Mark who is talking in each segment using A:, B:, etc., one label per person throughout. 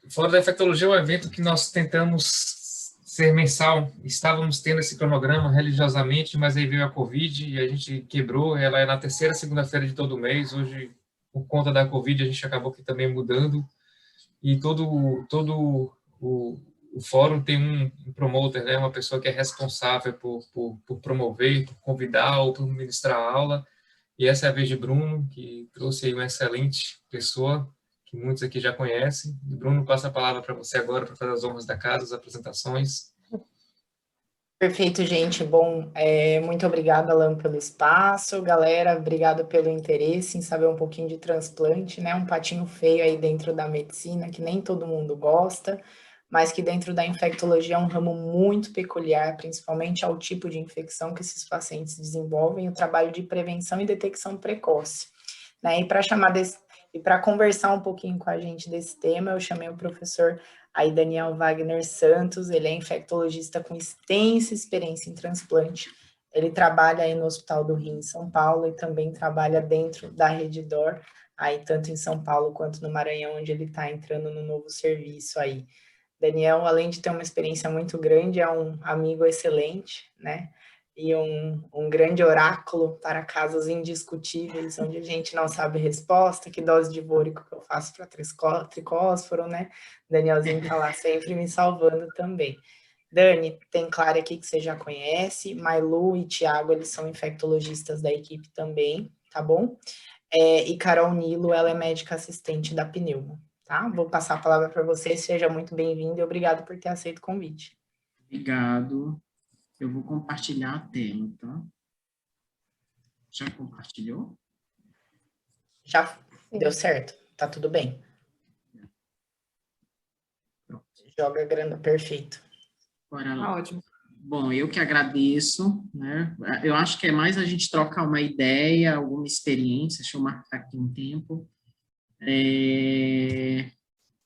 A: Fora da Infectologia é um evento que nós tentamos ser mensal. Estávamos tendo esse cronograma religiosamente, mas aí veio a Covid e a gente quebrou. Ela é na terceira segunda-feira de todo mês. Hoje, por conta da Covid, a gente acabou aqui também mudando. E o fórum tem um promoter, né, uma pessoa que é responsável por promover, por convidar ou por ministrar a aula. E essa é a vez de Bruno, que trouxe aí uma excelente pessoa, que muitos aqui já conhecem. Bruno, passa a palavra para você agora, para fazer as honras da casa, as apresentações.
B: Perfeito, gente. Bom, muito obrigada, Alan, pelo espaço. Galera, obrigado pelo interesse em saber um pouquinho de transplante, né? Um patinho feio aí dentro da medicina, que nem todo mundo gosta, mas que dentro da infectologia é um ramo muito peculiar, principalmente ao tipo de infecção que esses pacientes desenvolvem, o trabalho de prevenção e detecção precoce, né? E para conversar um pouquinho com a gente desse tema, eu chamei o professor aí Daniel Wagner Santos, ele é infectologista com extensa experiência em transplante. Ele trabalha aí no Hospital do Rim em São Paulo e também trabalha dentro da Rede DOR, aí tanto em São Paulo quanto no Maranhão, onde ele está entrando no novo serviço aí. Daniel, além de ter uma experiência muito grande, é um amigo excelente, né? E um grande oráculo para casos indiscutíveis, onde a gente não sabe resposta, que dose de bórico que eu faço para tricósforo, né? Danielzinho está lá sempre me salvando também. Dani, tem Clara aqui que você já conhece, Mailu e Tiago, eles são infectologistas da equipe também, tá bom? E Carol Nilo, ela é médica assistente da Pneumo, tá? Vou passar a palavra para você, seja muito bem-vindo e obrigado por ter aceito o convite.
C: Obrigado. Eu vou compartilhar a tela, tá? Já compartilhou?
B: Já deu certo? Tá tudo bem.
C: Pronto.
B: Joga a grana, perfeito.
C: Bora lá.
D: Ótimo.
C: Bom, eu que agradeço, né? Eu acho que é mais a gente trocar uma ideia, alguma experiência, deixa eu marcar aqui um tempo,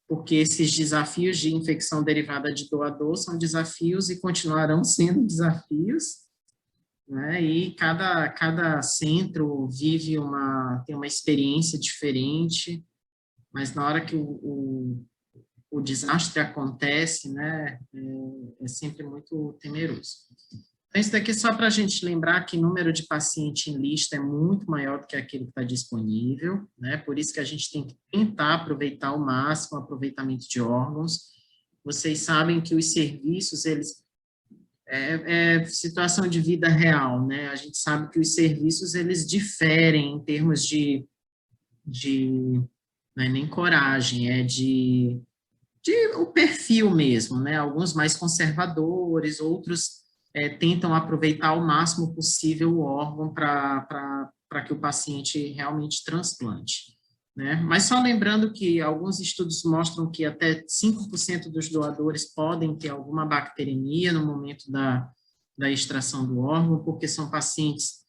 C: porque esses desafios de infecção derivada de doador são desafios e continuarão sendo desafios, né? E cada centro tem uma experiência diferente, mas na hora que o desastre acontece, né, é sempre muito temeroso. Então, isso daqui é só para a gente lembrar que o número de paciente em lista é muito maior do que aquele que está disponível, né, por isso que a gente tem que tentar aproveitar ao máximo o aproveitamento de órgãos. Vocês sabem que os serviços, eles é situação de vida real, né, a gente sabe que os serviços, eles diferem em termos de não é nem coragem, de o perfil mesmo, né? Alguns mais conservadores, outros tentam aproveitar o máximo possível o órgão para que o paciente realmente transplante, né? Mas só lembrando que alguns estudos mostram que até 5% dos doadores podem ter alguma bacteremia no momento da extração do órgão, porque são pacientes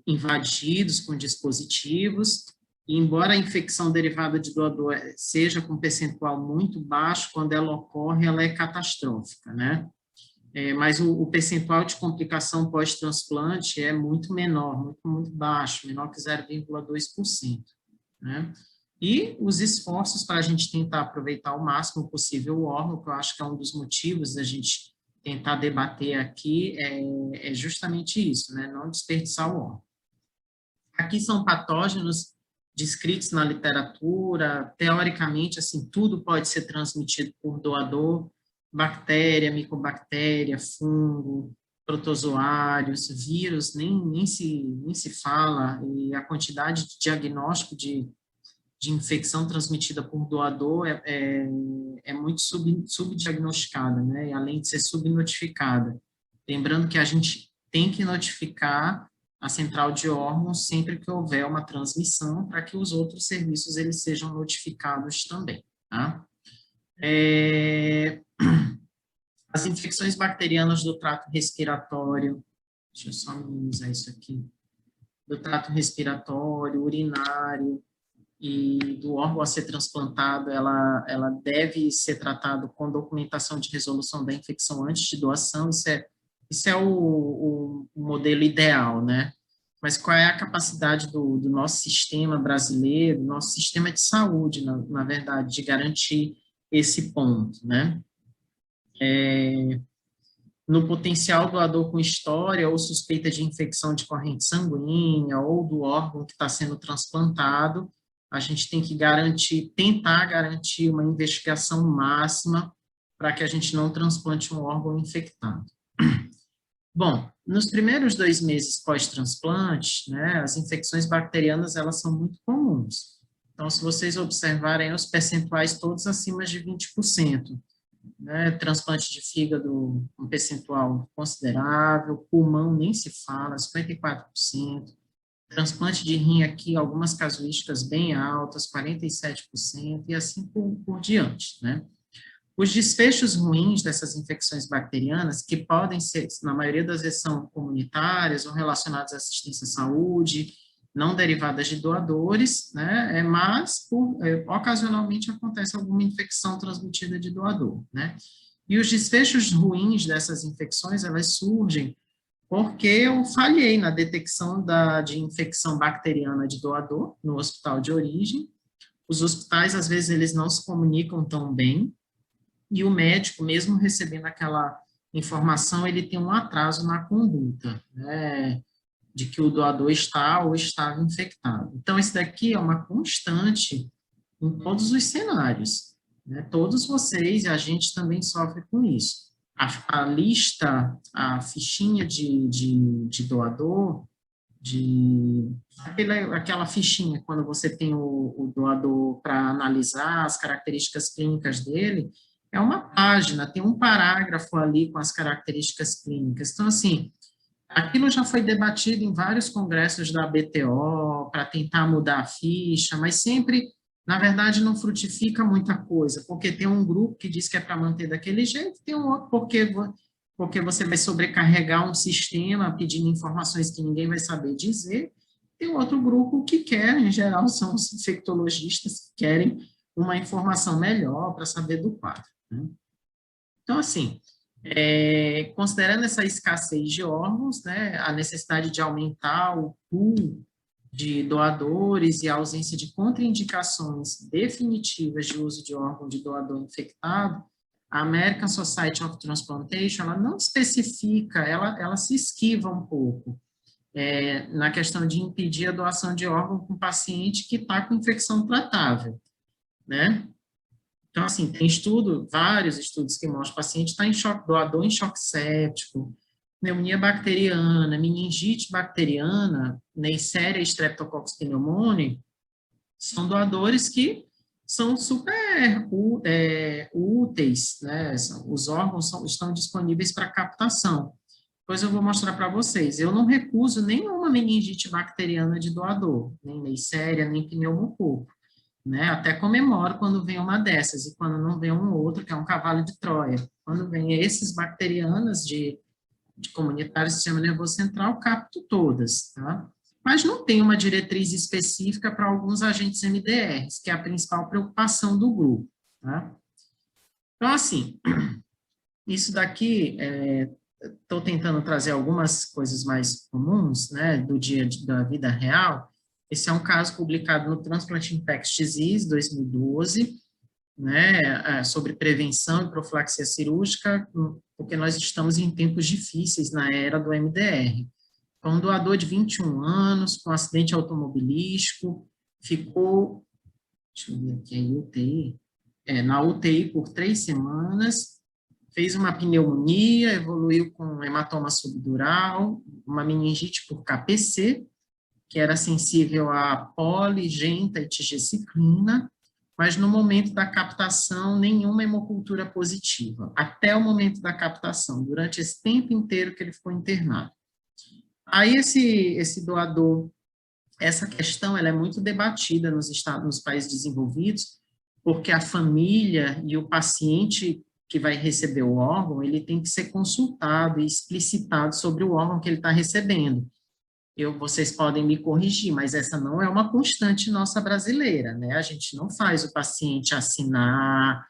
C: invadidos com dispositivos. E embora a infecção derivada de doador seja com percentual muito baixo, quando ela ocorre, ela é catastrófica, né? Mas o percentual de complicação pós-transplante é muito menor, muito baixo, menor que 0,2%, né? E os esforços para a gente tentar aproveitar ao máximo possível o órgão, que eu acho que é um dos motivos da gente tentar debater aqui, é justamente isso, né? Não desperdiçar o órgão. Aqui são patógenos descritos na literatura, teoricamente, assim, tudo pode ser transmitido por doador, bactéria, micobactéria, fungo, protozoários, vírus, nem se fala, e a quantidade de diagnóstico de infecção transmitida por doador é muito subdiagnosticada, né, e além de ser subnotificada. Lembrando que a gente tem que notificar a central de órgãos sempre que houver uma transmissão, para que os outros serviços eles sejam notificados também, tá? As infecções bacterianas do trato respiratório, deixa eu só minimizar isso aqui, do trato respiratório, urinário e do órgão a ser transplantado, ela deve ser tratado com documentação de resolução da infecção antes de doação, isso é o modelo ideal, né? Mas qual é a capacidade do nosso sistema brasileiro, nosso sistema de saúde, na verdade, de garantir esse ponto, né? No potencial doador com história ou suspeita de infecção de corrente sanguínea ou do órgão que está sendo transplantado, a gente tem que tentar garantir uma investigação máxima para que a gente não transplante um órgão infectado. Bom, nos primeiros 2 meses pós-transplante, né, as infecções bacterianas, elas são muito comuns. Então, se vocês observarem os percentuais todos acima de 20%, né, transplante de fígado, um percentual considerável, pulmão nem se fala, 54%, transplante de rim aqui, algumas casuísticas bem altas, 47%, e assim por diante, né. Os desfechos ruins dessas infecções bacterianas, que podem ser, na maioria das vezes, são comunitárias ou relacionadas à assistência à saúde, não derivadas de doadores, né, mas ocasionalmente acontece alguma infecção transmitida de doador, né. E os desfechos ruins dessas infecções, elas surgem porque eu falhei na detecção de infecção bacteriana de doador no hospital de origem. Os hospitais, às vezes, eles não se comunicam tão bem, e o médico, mesmo recebendo aquela informação, ele tem um atraso na conduta, né, de que o doador está ou estava infectado. Então, isso daqui é uma constante em todos os cenários, né? Todos vocês e a gente também sofre com isso. A lista, a fichinha de doador, aquela fichinha, quando você tem o doador para analisar as características clínicas dele, é uma página, tem um parágrafo ali com as características clínicas. Então, assim, aquilo já foi debatido em vários congressos da BTO para tentar mudar a ficha, mas sempre, na verdade, não frutifica muita coisa, porque tem um grupo que diz que é para manter daquele jeito, tem um outro porque você vai sobrecarregar um sistema pedindo informações que ninguém vai saber dizer, tem outro grupo que quer, em geral, são os infectologistas que querem uma informação melhor para saber do quadro, né? Então, assim, considerando essa escassez de órgãos, né, a necessidade de aumentar o pool de doadores e a ausência de contraindicações definitivas de uso de órgão de doador infectado, a American Society of Transplantation, ela não especifica, ela se esquiva um pouco na questão de impedir a doação de órgão com paciente que está com infecção tratável, né? Então, assim, tem vários estudos que mostram que o paciente está em choque, doador em choque séptico, pneumonia bacteriana, meningite bacteriana, Neisseria streptococcus pneumoniae, são doadores que são super úteis, né? Os órgãos estão disponíveis para captação. Depois eu vou mostrar para vocês. Eu não recuso nenhuma meningite bacteriana de doador, nem Neisseria, nem pneumococo, né? Até comemoro quando vem uma dessas, e quando não vem um outro, que é um cavalo de Troia. Quando vem esses bacterianas de comunitário sistema nervoso central, capto todas, tá? Mas não tem uma diretriz específica para alguns agentes MDRs, que é a principal preocupação do grupo, tá? Então, assim, isso daqui, estou tentando trazer algumas coisas mais comuns, né, da vida real. Esse é um caso publicado no Transplant Impact Disease, 2012, né, sobre prevenção e profilaxia cirúrgica, porque nós estamos em tempos difíceis na era do MDR. Então, um doador de 21 anos, com acidente automobilístico, ficou, deixa eu ver aqui, UTI, na UTI por 3 semanas, fez uma pneumonia, evoluiu com hematoma subdural, uma meningite por KPC, que era sensível a poli, genta e tigeciclina, mas no momento da captação, nenhuma hemocultura positiva, até o momento da captação, durante esse tempo inteiro que ele ficou internado. Aí esse doador, essa questão ela é muito debatida nos países desenvolvidos, porque a família e o paciente que vai receber o órgão, ele tem que ser consultado e explicitado sobre o órgão que ele está recebendo. Vocês podem me corrigir, mas essa não é uma constante nossa brasileira, né? A gente não faz o paciente assinar,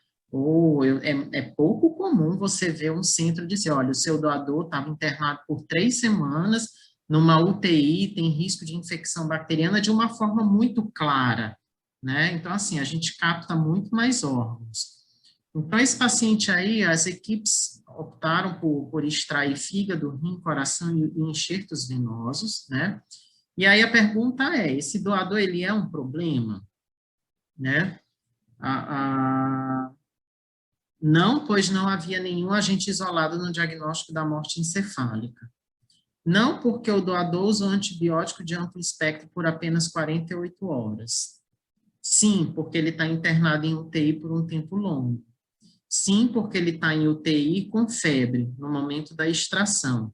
C: é pouco comum você ver um centro dizer, olha, o seu doador estava internado por 3 semanas, numa UTI, tem risco de infecção bacteriana de uma forma muito clara, né? Então, assim, a gente capta muito mais órgãos. Então, esse paciente aí, as equipes optaram por extrair fígado, rim, coração e enxertos venosos, né? E aí a pergunta é, esse doador, ele é um problema, né? Não, pois não havia nenhum agente isolado no diagnóstico da morte encefálica. Não porque o doador usou antibiótico de amplo espectro por apenas 48 horas. Sim, porque ele está internado em UTI por um tempo longo. Sim, porque ele está em UTI com febre no momento da extração.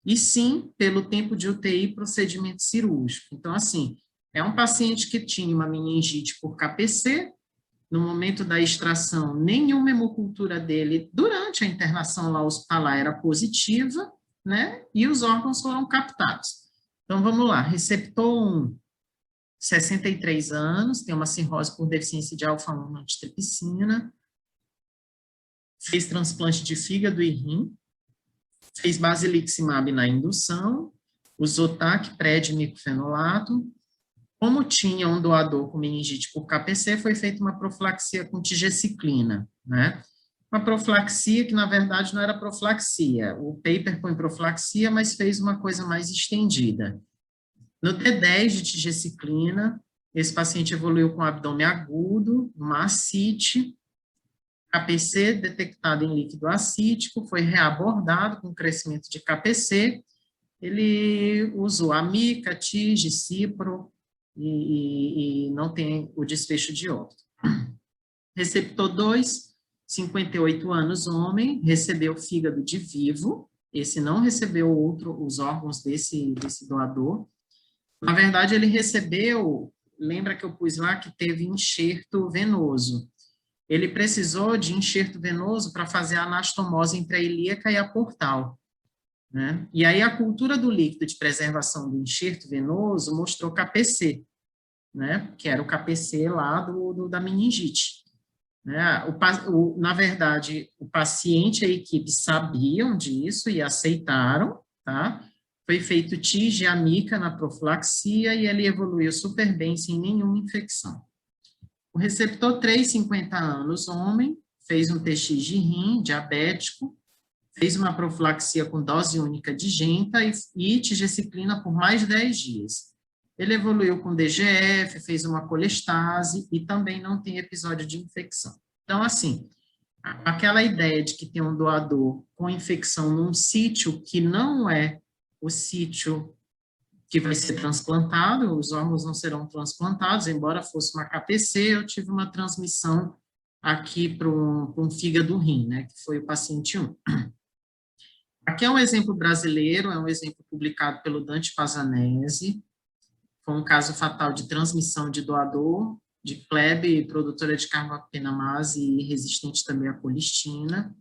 C: E sim, pelo tempo de UTI e procedimento cirúrgico. Então, assim, é um paciente que tinha uma meningite por KPC, no momento da extração, nenhuma hemocultura dele, durante a internação lá hospitalar, era positiva, né? E os órgãos foram captados. Então, vamos lá, receptor 1, 63 anos, tem uma cirrose por deficiência de alfa-1 antitripsina, fez transplante de fígado e rim, fez basiliximab na indução, usou TAC, PRED, micofenolato. Como tinha um doador com meningite por KPC, foi feita uma profilaxia com tigecyclina, né? Uma profilaxia que, na verdade, não era profilaxia. O paper põe profilaxia, mas fez uma coisa mais estendida. No T10 de tigecyclina, esse paciente evoluiu com abdômen agudo, uma ascite, KPC detectado em líquido acítico, foi reabordado com crescimento de KPC, ele usou amica, TIG, cipro, e não tem o desfecho de óbito. Receptor 2, 58 anos, homem, recebeu fígado de vivo, esse não recebeu os órgãos desse doador. Na verdade, ele recebeu, lembra que eu pus lá que teve enxerto venoso. Ele precisou de enxerto venoso para fazer a anastomose entre a ilíaca e a portal, né? E aí a cultura do líquido de preservação do enxerto venoso mostrou KPC, né? Que era o KPC lá da meningite, né? Na verdade, o paciente e a equipe sabiam disso e aceitaram, tá? Foi feito TIG e amica na profilaxia e ele evoluiu super bem, sem nenhuma infecção. O receptor 3, 50 anos, homem, fez um TX de rim, diabético, fez uma profilaxia com dose única de genta e tigecyclina por mais de 10 dias. Ele evoluiu com DGF, fez uma colestase e também não tem episódio de infecção. Então, assim, aquela ideia de que tem um doador com infecção num sítio que não é o sítio que vai ser transplantado, os órgãos não serão transplantados, embora fosse uma KPC, eu tive uma transmissão aqui para um fígado rim, né, que foi o paciente 1. Aqui é um exemplo brasileiro, é um exemplo publicado pelo Dante Pazzanese, foi um caso fatal de transmissão de doador, de plebe, produtora de carbapenamase e resistente também à colistina.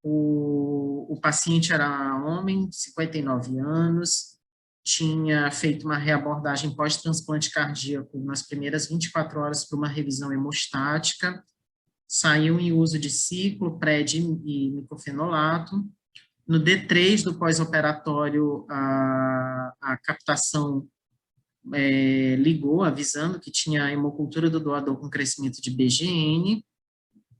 C: O paciente era homem, 59 anos, tinha feito uma reabordagem pós-transplante cardíaco nas primeiras 24 horas para uma revisão hemostática, saiu em uso de ciclo, PRED e micofenolato. No D3 do pós-operatório, a captação ligou, avisando que tinha a hemocultura do doador com crescimento de BGN.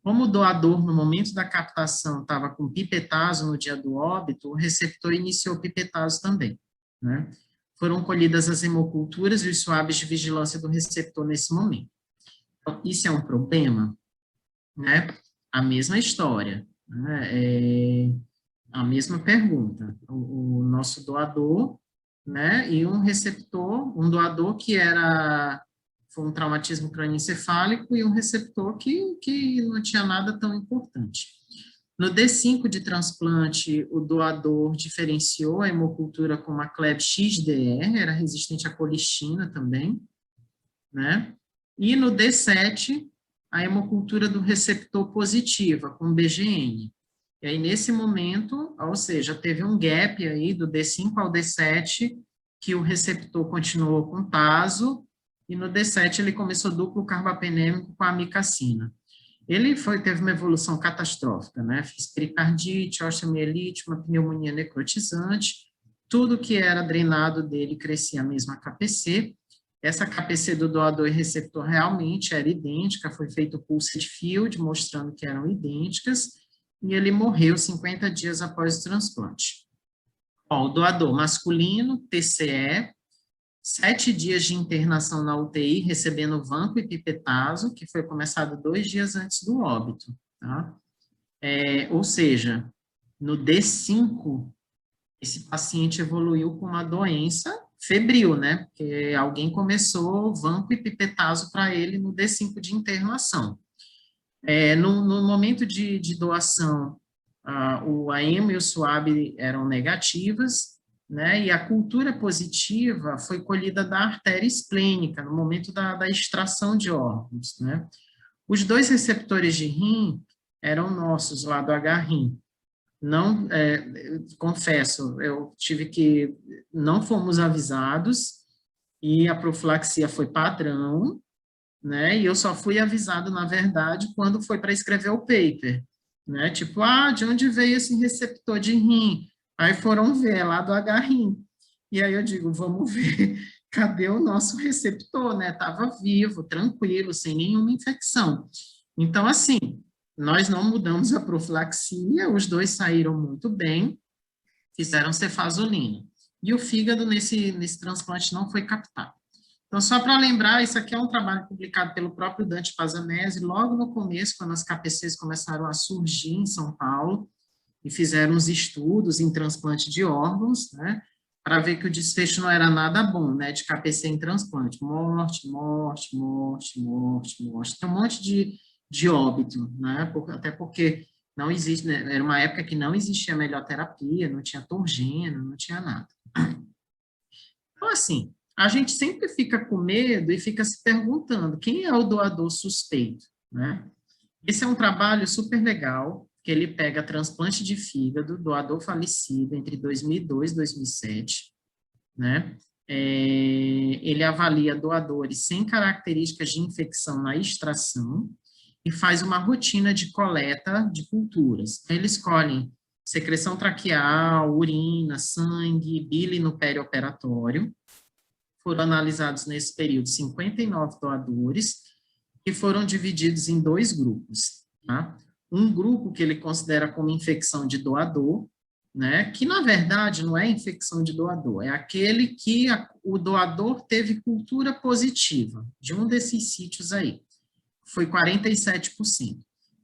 C: Como o doador, no momento da captação, estava com pipetazo no dia do óbito, o receptor iniciou pipetazo também, né? Foram colhidas as hemoculturas e os swabs de vigilância do receptor nesse momento. Então, isso é um problema, né? A mesma história, né? A mesma pergunta. O nosso doador, né? E um receptor, um doador que foi um traumatismo crânioencefálico e um receptor que não tinha nada tão importante. No D5 de transplante, o doador diferenciou a hemocultura com uma CLEB XDR, era resistente à colistina também, né? E no D7, a hemocultura do receptor positiva, com BGN. E aí, nesse momento, ou seja, teve um gap aí do D5 ao D7, que o receptor continuou com TASO, e no D7 ele começou duplo carbapenêmico com amicacina. Ele teve uma evolução catastrófica, né? Fez pericardite, osteomielite, uma pneumonia necrotizante, tudo que era drenado dele crescia a mesma KPC, Essa KPC do doador e receptor realmente era idêntica, foi feito o pulse field, mostrando que eram idênticas, e ele morreu 50 dias após o transplante. Ó, o doador masculino, TCE, 7 dias de internação na UTI, recebendo vanco e pipetazo, que foi começado 2 dias antes do óbito, tá? Ou seja, no D5, esse paciente evoluiu com uma doença febril, né? Porque alguém começou vanco e pipetazo para ele no D5 de internação. No momento de doação, o AEMO e o SUAB eram negativas, né? E a cultura positiva foi colhida da artéria esplênica, no momento da extração de órgãos, né? Os 2 receptores de rim eram nossos, lá do H-rim. Não, confesso, não fomos avisados, e a profilaxia foi padrão, né, e eu só fui avisado, na verdade, quando foi para escrever o paper, né, tipo, de onde veio esse receptor de rim? Aí foram ver, lá do H-rim, e aí eu digo, vamos ver, cadê o nosso receptor, né, estava vivo, tranquilo, sem nenhuma infecção. Então, assim, nós não mudamos a profilaxia, os 2 saíram muito bem, fizeram cefazolina. E o fígado nesse transplante não foi captado. Então, só para lembrar, isso aqui é um trabalho publicado pelo próprio Dante Pazanese, logo no começo, quando as KPCs começaram a surgir em São Paulo, e fizeram uns estudos em transplante de órgãos, né, para ver que o desfecho não era nada bom, né, de KPC em transplante. Morte, morte, morte, morte, morte. Tem um monte de óbito, né, até porque não existe, né, era uma época que não existia melhor terapia, não tinha Torgena, não tinha nada. Então, assim, a gente sempre fica com medo e fica se perguntando quem é o doador suspeito, né? Esse é um trabalho super legal, que ele pega transplante de fígado, doador falecido entre 2002 e 2007, né? Ele avalia doadores sem características de infecção na extração e faz uma rotina de coleta de culturas. Eles escolhem secreção traqueal, urina, sangue, bile no perioperatório. Foram analisados nesse período 59 doadores, que foram divididos em 2 grupos, tá? Um grupo que ele considera como infecção de doador, né, que na verdade não é infecção de doador, é aquele que o doador teve cultura positiva, de um desses sítios aí, foi 47%.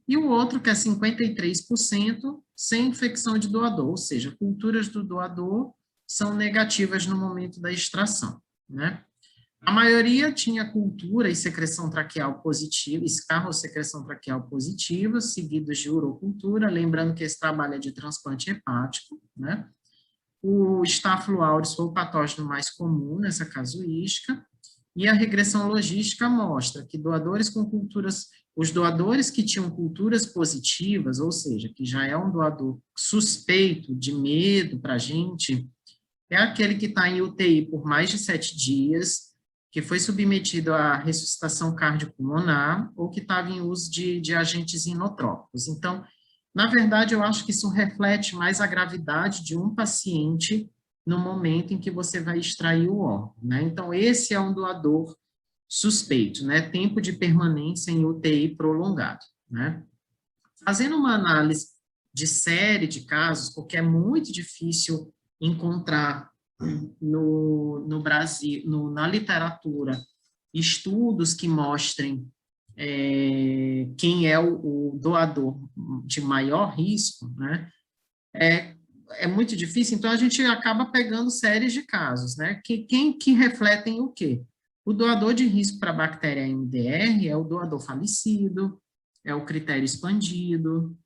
C: E o outro, que é 53%, sem infecção de doador, ou seja, culturas do doador são negativas no momento da extração, né? A maioria tinha cultura e secreção traqueal positiva, escarro ou secreção traqueal positiva, seguidos de urocultura, lembrando que esse trabalho é de transplante hepático, né? O Staphylo aureus foi o patógeno mais comum nessa casuística, e a regressão logística mostra que os doadores que tinham culturas positivas, ou seja, que já é um doador suspeito de medo para a gente, é aquele que está em UTI por mais de 7 dias, que foi submetido à ressuscitação cardiopulmonar ou que estava em uso de agentes inotrópicos. Então, na verdade, eu acho que isso reflete mais a gravidade de um paciente no momento em que você vai extrair o órgão, né? Então, esse é um doador suspeito, né? Tempo de permanência em UTI prolongado, né? Fazendo uma análise de série de casos, porque é muito difícil encontrar no Brasil, na literatura, estudos que mostrem quem é o doador de maior risco, né? É muito difícil, então a gente acaba pegando séries de casos, né? Que refletem o quê? O doador de risco para a bactéria MDR é o doador falecido, é o critério expandido,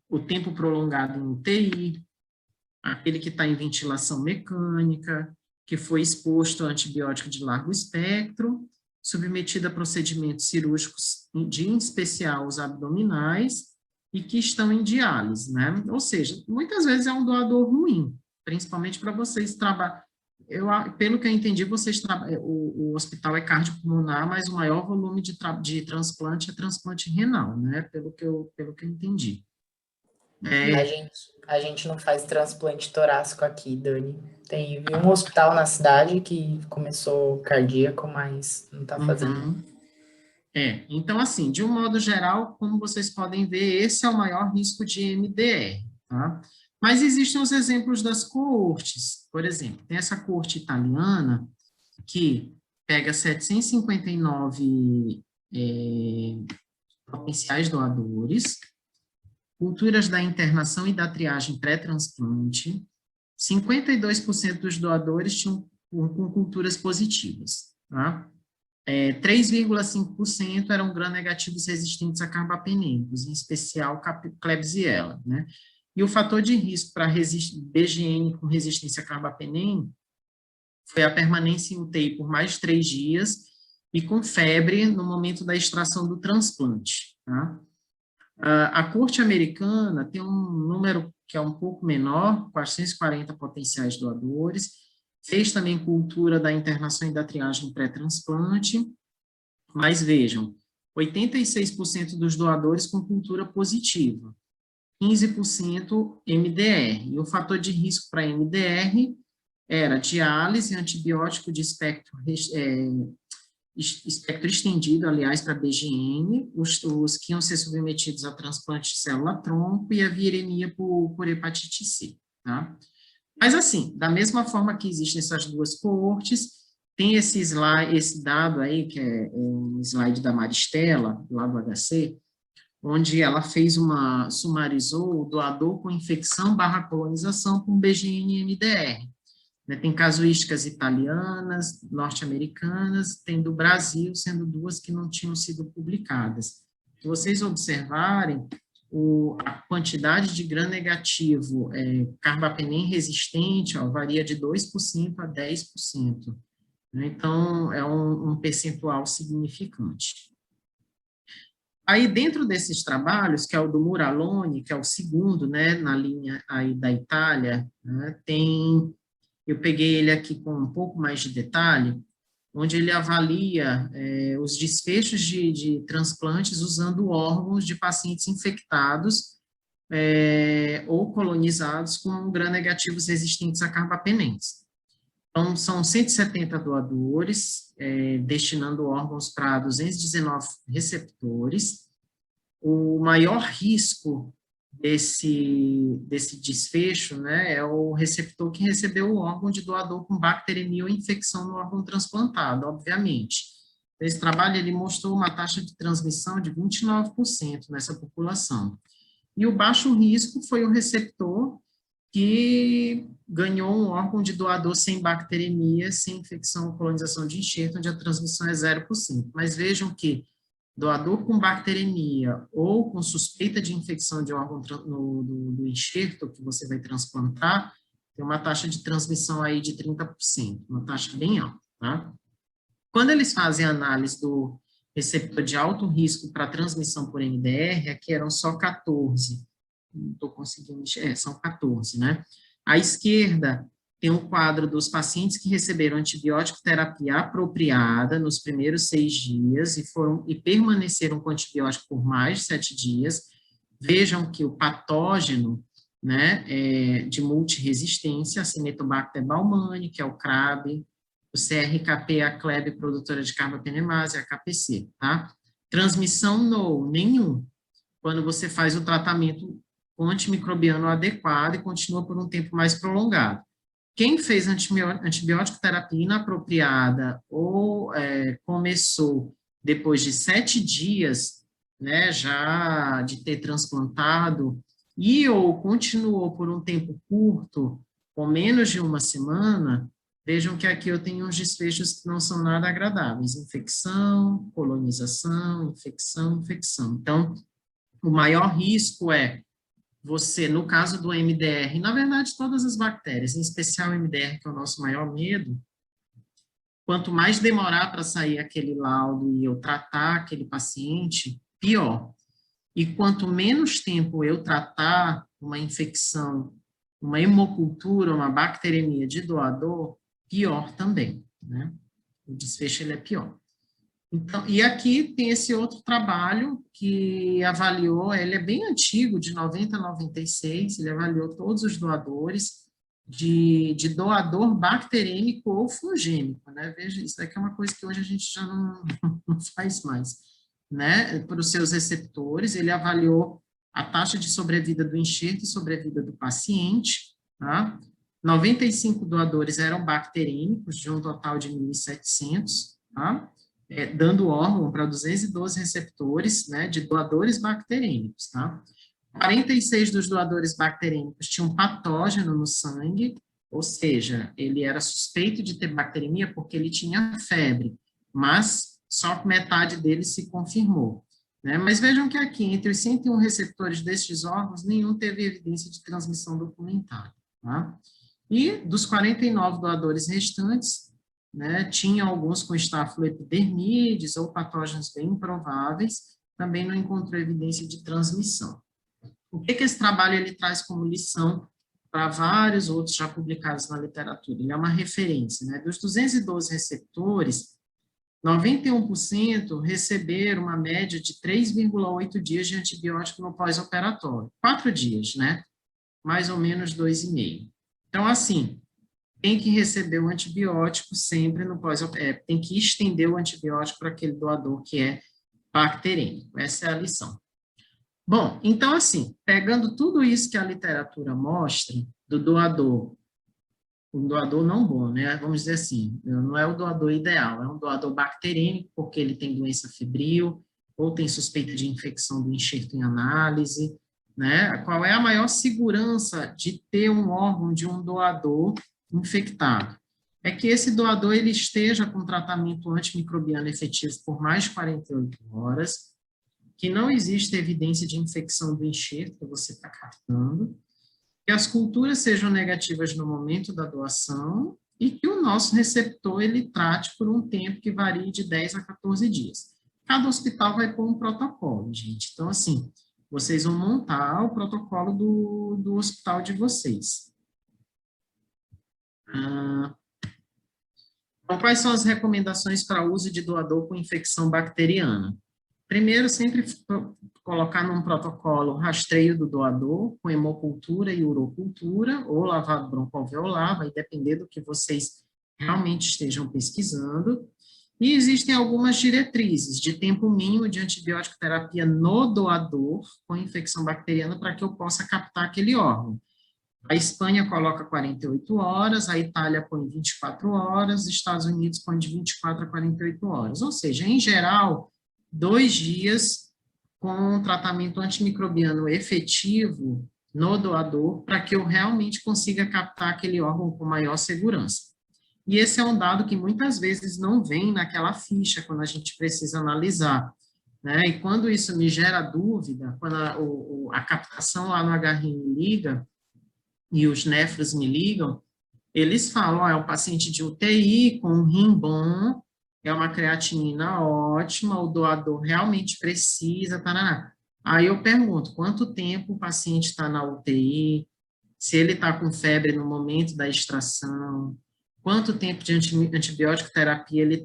C: o tempo prolongado em UTI, aquele que está em ventilação mecânica, que foi exposto a antibiótico de largo espectro, submetido a procedimentos cirúrgicos, em especial os abdominais, e que estão em diálise, né? Ou seja, muitas vezes é um doador ruim, principalmente para vocês trabalhar. Pelo que eu entendi, o hospital é cardiopulmonar, mas o maior volume de transplante é transplante renal, né? Pelo que eu entendi.
B: A gente não faz transplante torácico aqui, Dani. Tem um hospital na cidade que começou cardíaco, mas não está fazendo.
C: Uhum. Então, assim, de um modo geral, como vocês podem ver, esse é o maior risco de MDR, tá? Mas existem os exemplos das coortes. Por exemplo, tem essa coorte italiana que pega 759 potenciais doadores, culturas da internação e da triagem pré-transplante, 52% dos doadores tinham com culturas positivas, tá? 3,5% eram gram-negativos resistentes a carbapenêmicos, em especial Klebsiella, né? E o fator de risco para BGN com resistência a carbapenem foi a permanência em UTI por mais de 3 dias e com febre no momento da extração do transplante, tá? A corte americana tem um número que é um pouco menor, 440 potenciais doadores, fez também cultura da internação e da triagem pré-transplante, mas vejam, 86% dos doadores com cultura positiva, 15% MDR, e o fator de risco para MDR era diálise, antibiótico de espectro estendido, aliás, para BGN, os que iam ser submetidos a transplante de célula-tronco e a viremia por hepatite C, tá? Mas, assim, da mesma forma que existem essas duas coortes, tem esse dado aí, que é um slide da Maristela, lá do HC, onde ela sumarizou o doador com infecção / colonização com BGN e MDR. Tem casuísticas italianas, norte-americanas, tem do Brasil, sendo 2 que não tinham sido publicadas. Se vocês observarem, a quantidade de gram-negativo carbapenem resistente varia de 2% a 10%. Né? Então, é um percentual significante. Aí, dentro desses trabalhos, que é o do Muraloni, que é o segundo, né, na linha aí da Itália, né, eu peguei ele aqui com um pouco mais de detalhe, onde ele avalia os desfechos de transplantes usando órgãos de pacientes infectados ou colonizados com gram-negativos resistentes a carbapenens. Então, são 170 doadores, destinando órgãos para 219 receptores. O maior risco desse desfecho, né, é o receptor que recebeu o órgão de doador com bacteremia ou infecção no órgão transplantado, obviamente. Esse trabalho ele mostrou uma taxa de transmissão de 29% nessa população. E o baixo risco foi o receptor que ganhou um órgão de doador sem bacteremia, sem infecção ou colonização de enxerto, onde a transmissão é 0%. Mas vejam que doador com bacteremia ou com suspeita de infecção de órgão do enxerto que você vai transplantar, tem uma taxa de transmissão aí de 30%, uma taxa bem alta, tá? Quando eles fazem a análise do receptor de alto risco para transmissão por MDR, aqui eram só 14, não estou conseguindo enxergar, são 14, né? À esquerda, tem um quadro dos pacientes que receberam antibiótico terapia apropriada nos primeiros 6 dias e permaneceram com antibiótico por mais de 7 dias. Vejam que o patógeno, né, de multiresistência, a Cinetobacter baumannii, que é o CRAB, o CRKP, a Kleb, produtora de carbapenemase, a KPC, tá? Transmissão nenhum, quando você faz o tratamento antimicrobiano adequado e continua por um tempo mais prolongado. Quem fez antibiótico terapia inapropriada ou começou depois de 7 dias, né, já de ter transplantado, ou continuou por um tempo curto, com menos de 1 semana, vejam que aqui eu tenho uns desfechos que não são nada agradáveis. Infecção, colonização, infecção. Então, o maior risco você, no caso do MDR, na verdade, todas as bactérias, em especial o MDR, que é o nosso maior medo, quanto mais demorar para sair aquele laudo e eu tratar aquele paciente, pior. E quanto menos tempo eu tratar uma infecção, uma hemocultura, uma bacteremia de doador, pior também, né? O desfecho ele é pior. Então, e aqui tem esse outro trabalho que avaliou, ele é bem antigo, de 90 a 96, ele avaliou todos os doadores de doador bacterêmico ou fungêmico, né? Veja, isso daqui é uma coisa que hoje a gente já não faz mais, né? Para os seus receptores, ele avaliou a taxa de sobrevida do enxerto e sobrevida do paciente, tá? 95 doadores eram bacterêmicos, de um total de 1.700, tá? Dando órgão para 212 receptores, né, de doadores bacterêmicos, tá? 46 dos doadores bacterêmicos tinham patógeno no sangue, ou seja, ele era suspeito de ter bacteremia porque ele tinha febre, mas só metade dele se confirmou, né? Mas vejam que aqui, entre os 101 receptores destes órgãos, nenhum teve evidência de transmissão documentada, tá? E dos 49 doadores restantes, né, tinha alguns com estafiloepidermides ou patógenos bem improváveis, também não encontrou evidência de transmissão. O que esse trabalho ele traz como lição para vários outros já publicados na literatura? Ele é uma referência, né? Dos 212 receptores, 91% receberam uma média de 3,8 dias de antibiótico no pós-operatório. 4 dias, né? Mais ou menos 2,5. Então, assim, tem que receber o antibiótico sempre no tem que estender o antibiótico para aquele doador que é bacterêmico. Essa é a lição. Bom, então, assim, pegando tudo isso que a literatura mostra do doador, um doador não bom, né? Vamos dizer assim, não é o doador ideal, é um doador bacterêmico, porque ele tem doença febril, ou tem suspeita de infecção do enxerto em análise, né? Qual é a maior segurança de ter um órgão de um doador infectado? É que esse doador ele esteja com tratamento antimicrobiano efetivo por mais de 48 horas, que não existe evidência de infecção do enxerto que você está captando, que as culturas sejam negativas no momento da doação e que o nosso receptor ele trate por um tempo que varie de 10 a 14 dias. Cada hospital vai pôr um protocolo, gente. Então, assim, vocês vão montar o protocolo do hospital de vocês. Então, quais são as recomendações para uso de doador com infecção bacteriana? Primeiro, sempre colocar num protocolo rastreio do doador, com hemocultura e urocultura, ou lavado broncoalveolar, vai depender do que vocês realmente estejam pesquisando. E existem algumas diretrizes de tempo mínimo de antibiótico terapia no doador com infecção bacteriana para que eu possa captar aquele órgão. A Espanha coloca 48 horas, a Itália põe 24 horas, os Estados Unidos põe de 24 a 48 horas. Ou seja, em geral, 2 dias com tratamento antimicrobiano efetivo no doador para que eu realmente consiga captar aquele órgão com maior segurança. E esse é um dado que muitas vezes não vem naquela ficha quando a gente precisa analisar, né? E quando isso me gera dúvida, quando a captação lá no HRI me liga e os nefros me ligam, eles falam, é um paciente de UTI com um rim bom, é uma creatinina ótima, o doador realmente precisa, tarará. Aí eu pergunto, quanto tempo o paciente está na UTI, se ele está com febre no momento da extração, quanto tempo de antibiótico terapia ele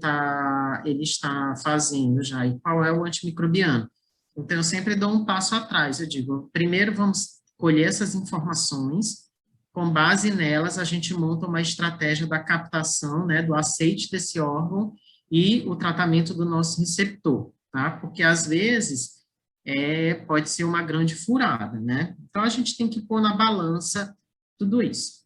C: está fazendo já, e qual é o antimicrobiano. Então, eu sempre dou um passo atrás, eu digo, primeiro vamos colher essas informações, com base nelas a gente monta uma estratégia da captação, né, do aceite desse órgão, e o tratamento do nosso receptor, tá? Porque, às vezes, pode ser uma grande furada, né? Então, a gente tem que pôr na balança tudo isso.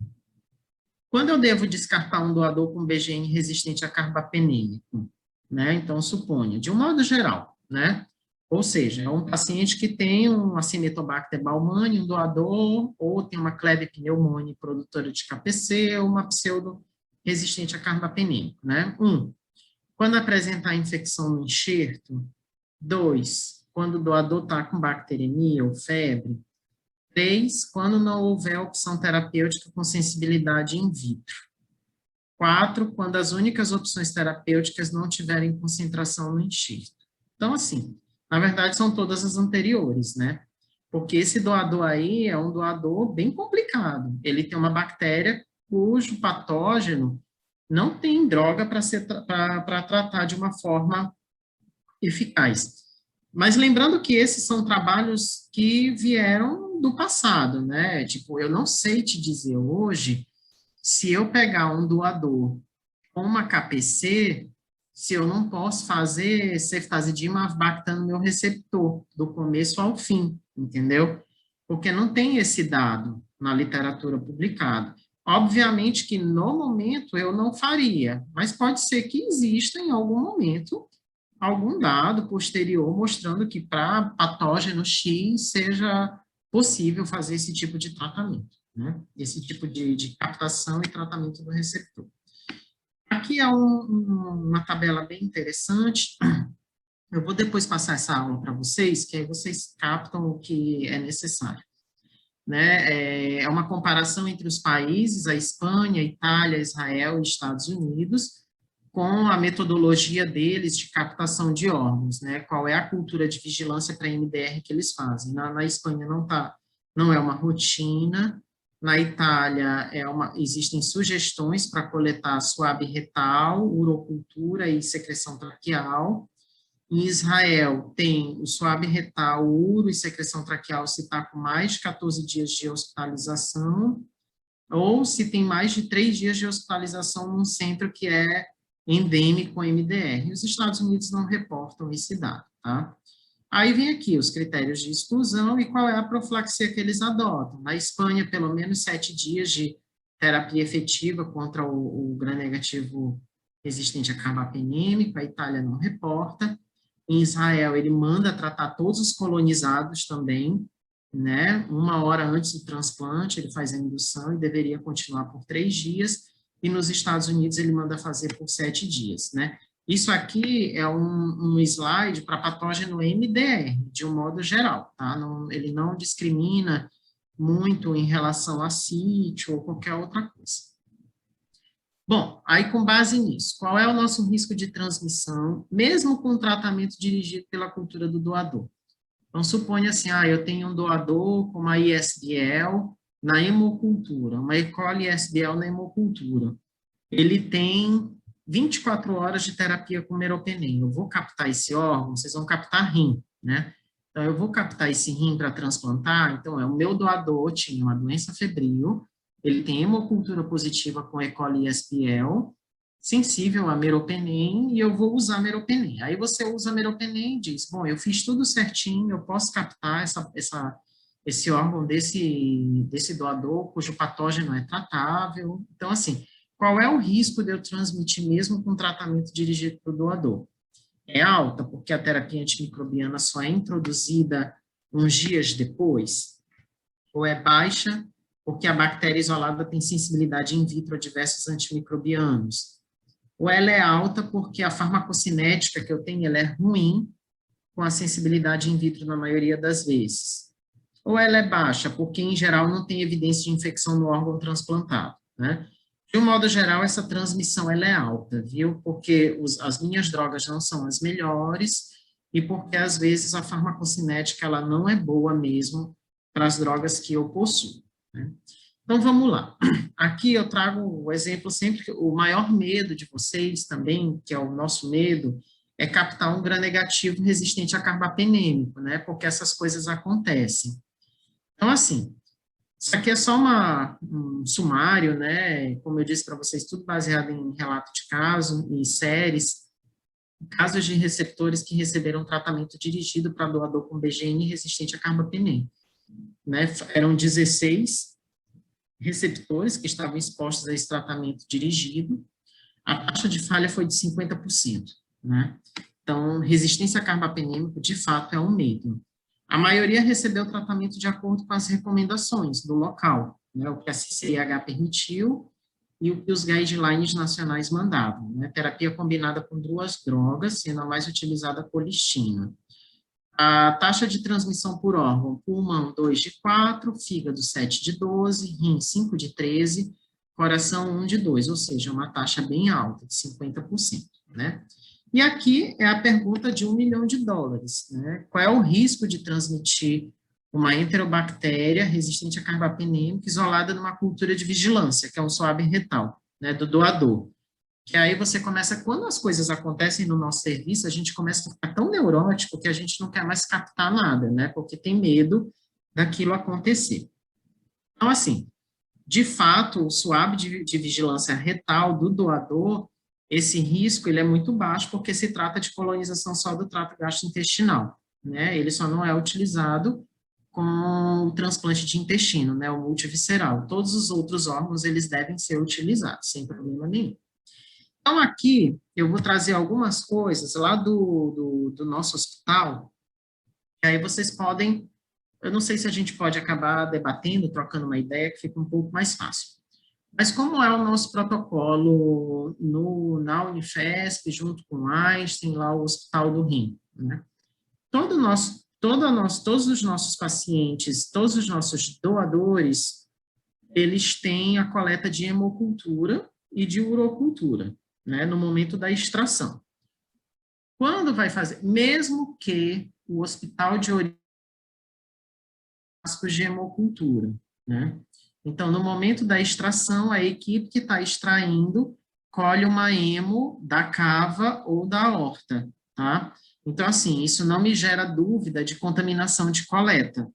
C: Quando eu devo descartar um doador com BGN resistente a carbapenêmico, né? Então, suponha, de um modo geral, né? Ou seja, é um paciente que tem um Acinetobacter baumannii, um doador, ou tem uma Klebsiella pneumoniae produtora de KPC, ou uma pseudo resistente a carbapenêmico, né? 1. Quando apresentar infecção no enxerto. 2. Quando o doador está com bacteremia ou febre. 3. Quando não houver opção terapêutica com sensibilidade in vitro. 4. Quando as únicas opções terapêuticas não tiverem concentração no enxerto. Então, assim, na verdade, são todas as anteriores, né? Porque esse doador aí é um doador bem complicado. Ele tem uma bactéria cujo patógeno não tem droga para tratar de uma forma eficaz. Mas lembrando que esses são trabalhos que vieram do passado, né? Tipo, eu não sei te dizer hoje se eu pegar um doador com uma KPC, se eu não posso fazer ceftazidime avibactam no meu receptor, do começo ao fim, entendeu? Porque não tem esse dado na literatura publicada. Obviamente que no momento eu não faria, mas pode ser que exista em algum momento algum dado posterior mostrando que para patógeno X seja possível fazer esse tipo de tratamento, né? Esse tipo de captação e tratamento do receptor. Aqui é uma tabela bem interessante. Eu vou depois passar essa aula para vocês, que aí vocês captam o que é necessário, né? É uma comparação entre os países, a Espanha, a Itália, Israel e Estados Unidos, com a metodologia deles de captação de órgãos, né? Qual é a cultura de vigilância para MDR que eles fazem. Na Espanha não é uma rotina, na Itália existem sugestões para coletar suave retal, urocultura e secreção traqueal. Em Israel, tem o suave retal, uro e secreção traqueal se está com mais de 14 dias de hospitalização, ou se tem mais de 3 dias de hospitalização num centro que é endêmico MDR. Os Estados Unidos não reportam esse dado, tá? Aí vem aqui os critérios de exclusão e qual é a profilaxia que eles adotam. Na Espanha, pelo menos 7 dias de terapia efetiva contra o gram-negativo resistente a carbapenêmico, a Itália não reporta. Em Israel, ele manda tratar todos os colonizados também, né? 1 hora antes do transplante, ele faz a indução e deveria continuar por 3 dias. E nos Estados Unidos, ele manda fazer por 7 dias, né? Isso aqui é um slide para patógeno MDR, de um modo geral, tá? Ele não discrimina muito em relação a sítio ou qualquer outra coisa. Bom, aí com base nisso, qual é o nosso risco de transmissão, mesmo com o tratamento dirigido pela cultura do doador? Então, suponha assim, eu tenho um doador com uma ISBL na hemocultura, uma E. coli ISBL na hemocultura. Ele tem 24 horas de terapia com meropenem. Eu vou captar esse órgão, vocês vão captar rim, né? Então, eu vou captar esse rim para transplantar, então, o meu doador tinha uma doença febril, ele tem hemocultura positiva com E. coli ISBL, sensível a meropenem, e eu vou usar meropenem. Aí você usa meropenem e diz, bom, eu fiz tudo certinho, eu posso captar esse órgão desse doador, cujo patógeno é tratável. Então, assim, qual é o risco de eu transmitir mesmo com tratamento dirigido para o doador? É alta, porque a terapia antimicrobiana só é introduzida uns dias depois? Ou é baixa, porque a bactéria isolada tem sensibilidade in vitro a diversos antimicrobianos? Ou ela é alta porque a farmacocinética que eu tenho ela é ruim, com a sensibilidade in vitro na maioria das vezes? Ou ela é baixa porque, em geral, não tem evidência de infecção no órgão transplantado, né? De um modo geral, essa transmissão ela é alta, viu? Porque as minhas drogas não são as melhores e porque, às vezes, a farmacocinética ela não é boa mesmo para as drogas que eu possuo, né? Então, vamos lá. Aqui eu trago o exemplo sempre, que o maior medo de vocês também, que é o nosso medo, é captar um gram-negativo resistente a carbapenêmico, né? Porque essas coisas acontecem. Então, assim, isso aqui é só um sumário, né? Como eu disse para vocês, tudo baseado em relato de caso e séries, casos de receptores que receberam tratamento dirigido para doador com BGN resistente a carbapenem, né? Eram 16 receptores que estavam expostos a esse tratamento dirigido. A taxa de falha foi de 50%, né? Então, resistência a carbapenêmico, de fato, é um medo. A maioria recebeu tratamento de acordo com as recomendações do local, né, o que a CCIH permitiu e o que os guidelines nacionais mandavam, né, terapia combinada com 2 drogas, sendo a mais utilizada a colistina. A taxa de transmissão por órgão, pulmão 2 de 4, fígado 7 de 12, rim 5 de 13, coração 1 de 2, ou seja, uma taxa bem alta, de 50%, né? E aqui é a pergunta de $1 milhão, né? Qual é o risco de transmitir uma enterobactéria resistente a carbapenêmico isolada numa cultura de vigilância, que é um swab retal, né, do doador? Que aí você começa, quando as coisas acontecem no nosso serviço, a gente começa a ficar tão neurótico que a gente não quer mais captar nada, né? Porque tem medo daquilo acontecer. Então, assim, de fato, o SWAB de vigilância retal do doador, esse risco ele é muito baixo, porque se trata de colonização só do trato gastrointestinal, né? Ele só não é utilizado com o transplante de intestino, né? O multivisceral. Todos os outros órgãos, eles devem ser utilizados, sem problema nenhum. Então, aqui, eu vou trazer algumas coisas lá do nosso hospital, e aí vocês podem, eu não sei se a gente pode acabar debatendo, trocando uma ideia, que fica um pouco mais fácil. Mas como é o nosso protocolo na Unifesp, junto com o Einstein, lá o Hospital do Rim, né? Todos os nossos pacientes, todos os nossos doadores, eles têm a coleta de hemocultura e de urocultura, né, no momento da extração. Quando vai fazer, mesmo que o hospital de origem de hemocultura, né? Então, no momento da extração, a equipe que está extraindo colhe uma hemo da cava ou da aorta, tá? Então, assim, isso não me gera dúvida de contaminação de coleta.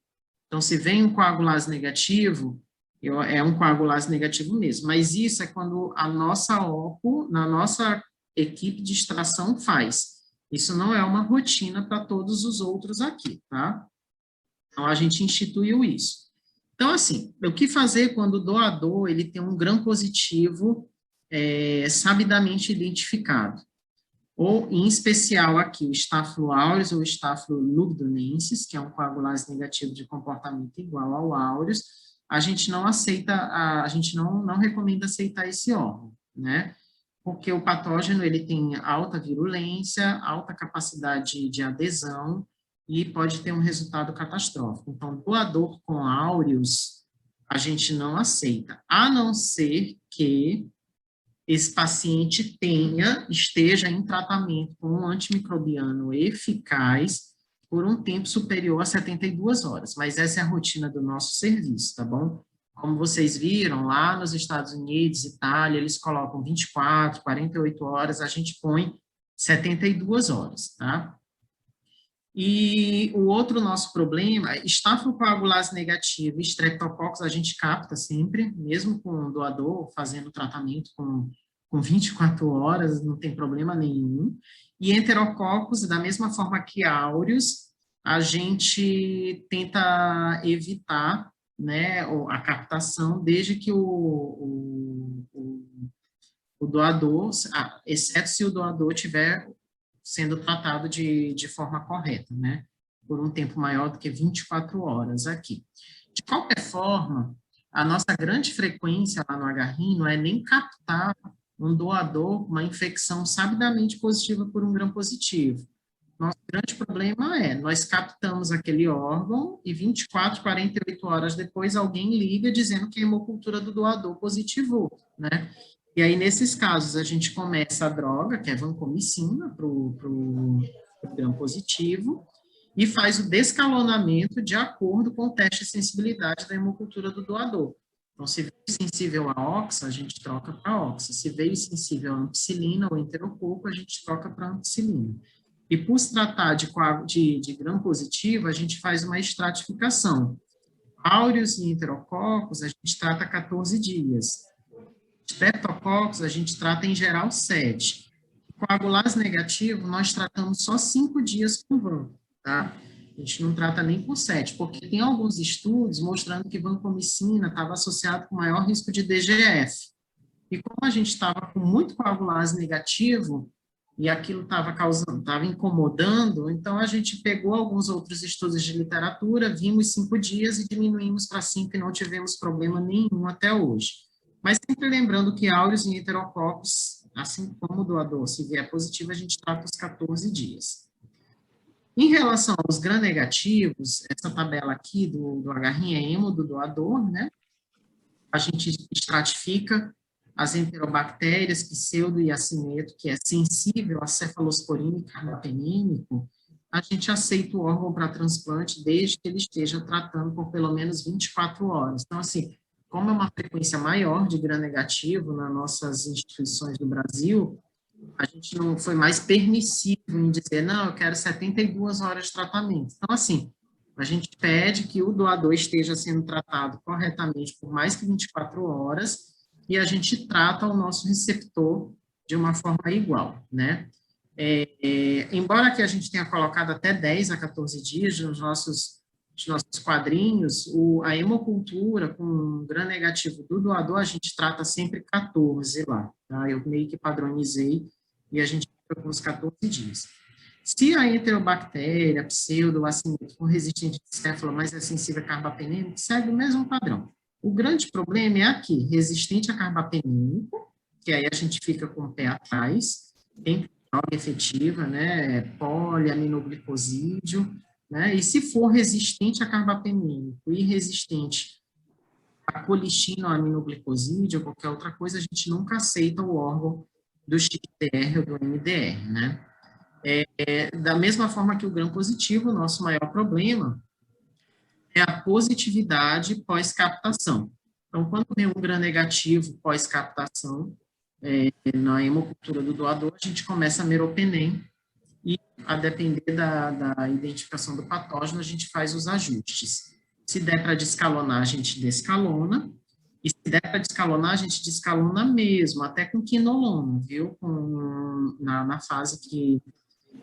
C: Então, se vem um coagulase negativo, é um coagulase negativo mesmo, mas isso é quando a nossa OPO, na nossa equipe de extração, faz. Isso não é uma rotina para todos os outros aqui, tá? Então, a gente instituiu isso. Então, assim, o que fazer quando o doador ele tem um gram positivo sabidamente identificado? Ou, em especial aqui, o Staphylo aureus ou Staphylo lugdunensis, que é um coagulase negativo de comportamento igual ao aureus, a gente não aceita, a gente não recomenda aceitar esse órgão, né? Porque o patógeno, ele tem alta virulência, alta capacidade de adesão, e pode ter um resultado catastrófico. Então, doador com aureus, a gente não aceita, a não ser que esse paciente esteja em tratamento com um antimicrobiano eficaz por um tempo superior a 72 horas, mas essa é a rotina do nosso serviço, tá bom? Como vocês viram, lá nos Estados Unidos, Itália, eles colocam 24, 48 horas, a gente põe 72 horas, tá? E o outro nosso problema, estafilocoagulase negativa e streptococcus a gente capta sempre, mesmo com o doador fazendo tratamento com 24 horas, não tem problema nenhum. E enterococcus, da mesma forma que áureos, a gente tenta evitar, né, a captação desde que o doador, exceto se o doador tiver sendo tratado de forma correta, né? Por um tempo maior do que 24 horas aqui. De qualquer forma, a nossa grande frequência lá no Agarrim não é nem captar um doador com uma infecção sabidamente positiva por um gram positivo. Nosso grande problema nós captamos aquele órgão e 24, 48 horas depois alguém liga dizendo que a hemocultura do doador positivou, né? E aí, nesses casos, a gente começa a droga, que é vancomicina, para o gram positivo, e faz o descalonamento de acordo com o teste de sensibilidade da hemocultura do doador. Então, se veio sensível a oxa, a gente troca para oxa. Se veio sensível a ampicilina ou enterococo, a gente troca para ampicilina. E por se tratar de gram positivo, a gente faz uma estratificação. Áureos e enterococos, a gente trata 14 dias. Streptococcus, a gente trata em geral 7. Coagulase negativo, nós tratamos só 5 dias com van, tá? A gente não trata nem com 7, porque tem alguns estudos mostrando que vancomicina estava associado com maior risco de DGF. E como a gente estava com muito coagulase negativo, e aquilo estava incomodando, então a gente pegou alguns outros estudos de literatura, vimos 5 dias e diminuímos para 5 e não tivemos problema nenhum até hoje. Mas sempre lembrando que áureos e enterococos, assim como o doador, se vier positivo, a gente trata os 14 dias. Em relação aos gram-negativos, essa tabela aqui do Agarrim é hemo do doador, né? A gente estratifica as enterobactérias, pseudo e acineto, que é sensível a cefalosporina e carbapenínico, a gente aceita o órgão para transplante desde que ele esteja tratando por pelo menos 24 horas. Então, assim, como é uma frequência maior de gram-negativo nas nossas instituições do Brasil, a gente não foi mais permissivo em dizer, não, eu quero 72 horas de tratamento. Então, assim, a gente pede que o doador esteja sendo tratado corretamente por mais que 24 horas e a gente trata o nosso receptor de uma forma igual, né? Embora que a gente tenha colocado até 10 a 14 dias nos nossos quadrinhos, a hemocultura com gram-negativo do doador, a gente trata sempre 14 lá, tá? Eu meio que padronizei e a gente fica com os 14 dias. Se a enterobactéria, pseudo-acinete for resistente a céfalo, mas é sensível a carbapenêmico, segue o mesmo padrão. O grande problema é aqui, resistente a carbapenêmico, que aí a gente fica com o pé atrás, tem droga efetiva, né, poliaminoglicosídeo, né, e se for resistente a carbapenêmico e resistente a colistina ou aminoglicosídeo ou qualquer outra coisa, a gente nunca aceita o órgão do XDR ou do MDR, né. Da mesma forma que o gram positivo, o nosso maior problema é a positividade pós-captação. Então, quando vem um gram negativo pós-captação, na hemocultura do doador, a gente começa a meropenem e, a depender da identificação do patógeno, a gente faz os ajustes. Se der para descalonar, a gente descalona, e se der para descalonar, a gente descalona mesmo, até com quinolona, viu? Na fase que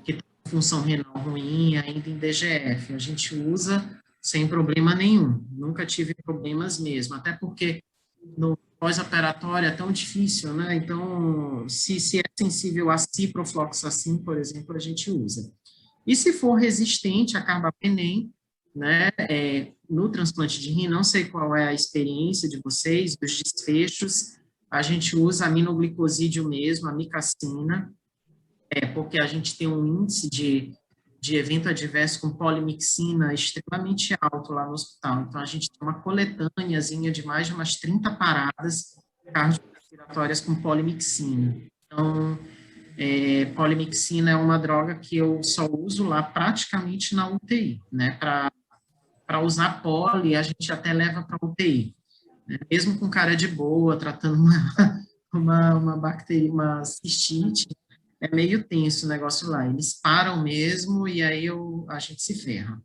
C: tem função renal ruim, ainda em DGF, a gente usa sem problema nenhum, nunca tive problemas mesmo, até porque no pós-operatório é tão difícil, né? Então, se é sensível a ciprofloxacin, por exemplo, a gente usa. E se for resistente a carbapenem, né, no transplante de rim, não sei qual é a experiência de vocês, dos desfechos, a gente usa aminoglicosídeo mesmo, amicacina, porque a gente tem um índice de evento adverso com polimixina extremamente alto lá no hospital. Então, a gente tem uma coletâneazinha de mais de umas 30 paradas cardiorrespiratórias com polimixina. Então, polimixina é uma droga que eu só uso lá praticamente na UTI, né? Para usar poli, a gente até leva para UTI. Né? Mesmo com cara de boa, tratando uma bactéria, uma cistite, é meio tenso o negócio lá. Eles param mesmo e aí a gente se ferra.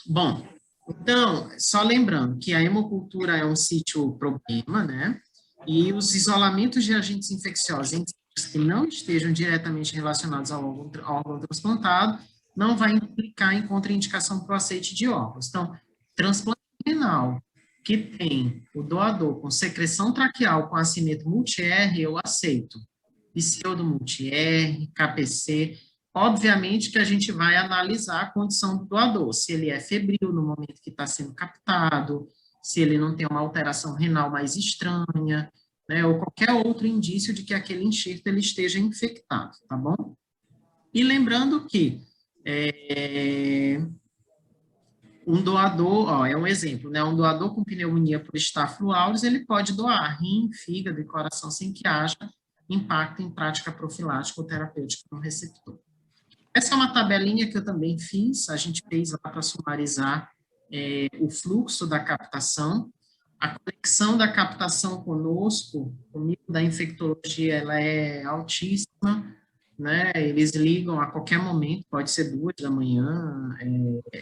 C: Bom, então, só lembrando que a hemocultura é um sítio problema, né? E os isolamentos de agentes infecciosos em que não estejam diretamente relacionados ao órgão transplantado não vai implicar em contraindicação para o aceite de órgãos. Então, transplante renal que tem o doador com secreção traqueal com acineto multi-R, eu aceito. Pseudo multi-R, KPC. Obviamente que a gente vai analisar a condição do doador, se ele é febril no momento que está sendo captado, se ele não tem uma alteração renal mais estranha, né, ou qualquer outro indício de que aquele enxerto ele esteja infectado, tá bom? E lembrando que um doador, é um exemplo, né? Um doador com pneumonia por Staphylo aureus, ele pode doar rim, fígado e coração sem que haja impacto em prática profilática ou terapêutica no receptor. Essa é uma tabelinha que eu também fiz, a gente fez lá para sumarizar o fluxo da captação. A conexão da captação conosco, comigo da infectologia, ela é altíssima, né? Eles ligam a qualquer momento, pode ser 2 da manhã,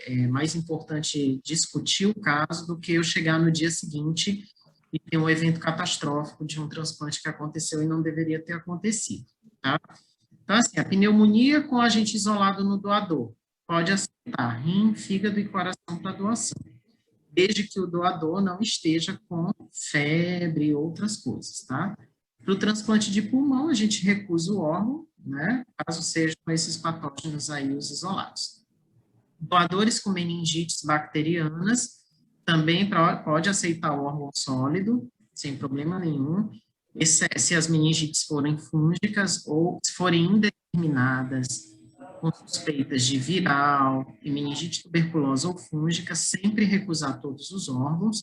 C: é mais importante discutir o caso do que eu chegar no dia seguinte e ter um evento catastrófico de um transplante que aconteceu e não deveria ter acontecido, tá? Então, assim, a pneumonia com agente isolado no doador, pode aceitar rim, fígado e coração para doação, desde que o doador não esteja com febre e outras coisas, tá? Para o transplante de pulmão, a gente recusa o órgão, né, caso sejam esses patógenos aí os isolados. Doadores com meningites bacterianas também pode aceitar o órgão sólido, sem problema nenhum, se as meningites forem fúngicas ou se forem indeterminadas, com suspeitas de viral, meningite tuberculosa ou fúngica, sempre recusar todos os órgãos,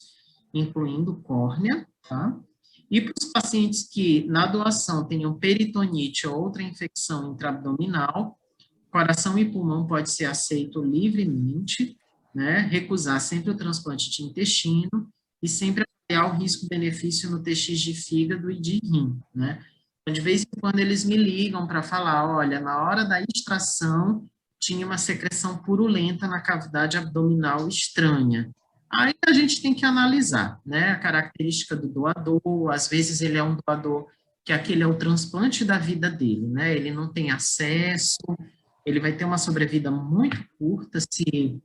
C: incluindo córnea, tá? E para os pacientes que, na doação, tenham peritonite ou outra infecção intraabdominal, coração e pulmão pode ser aceito livremente, né? Recusar sempre o transplante de intestino e sempre avaliar o risco-benefício no TX de fígado e de rim, né? Então, de vez em quando eles me ligam para falar, olha, na hora da extração tinha uma secreção purulenta na cavidade abdominal estranha. Aí a gente tem que analisar, né, a característica do doador, às vezes ele é um doador que aquele é o transplante da vida dele, né, ele não tem acesso, ele vai ter uma sobrevida muito curta se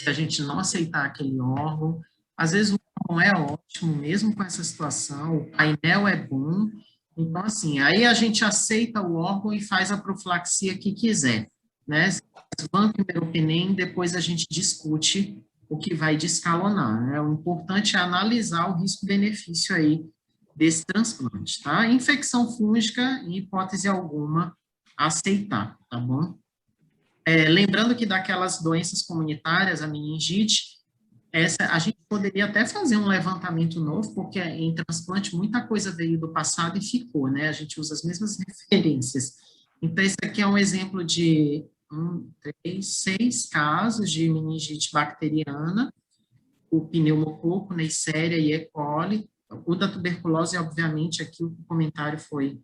C: a gente não aceitar aquele órgão. Às vezes o órgão é ótimo, mesmo com essa situação, o painel é bom, então assim, aí a gente aceita o órgão e faz a profilaxia que quiser, né, Vanco e meropenem, depois a gente discute o que vai descalonar, né? O importante é analisar o risco-benefício aí desse transplante, tá? Infecção fúngica, em hipótese alguma, aceitar, tá bom? Lembrando que daquelas doenças comunitárias, a meningite, a gente poderia até fazer um levantamento novo, porque em transplante muita coisa veio do passado e ficou, né? A gente usa as mesmas referências. Então, esse aqui é um exemplo de 6 casos de meningite bacteriana, o pneumococo, Neisseria e E. coli. O da tuberculose, obviamente, aqui o comentário foi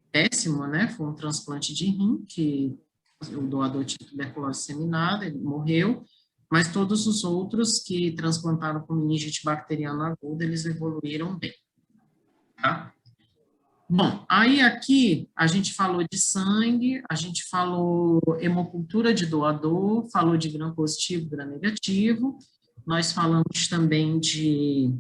C: péssimo, né? Foi um transplante de rim, que o doador tinha tuberculose disseminada, ele morreu, mas todos os outros que transplantaram com meningite bacteriana aguda, eles evoluíram bem, tá? Bom, aí aqui a gente falou de sangue, a gente falou hemocultura de doador, falou de gram positivo, gram negativo, nós falamos também de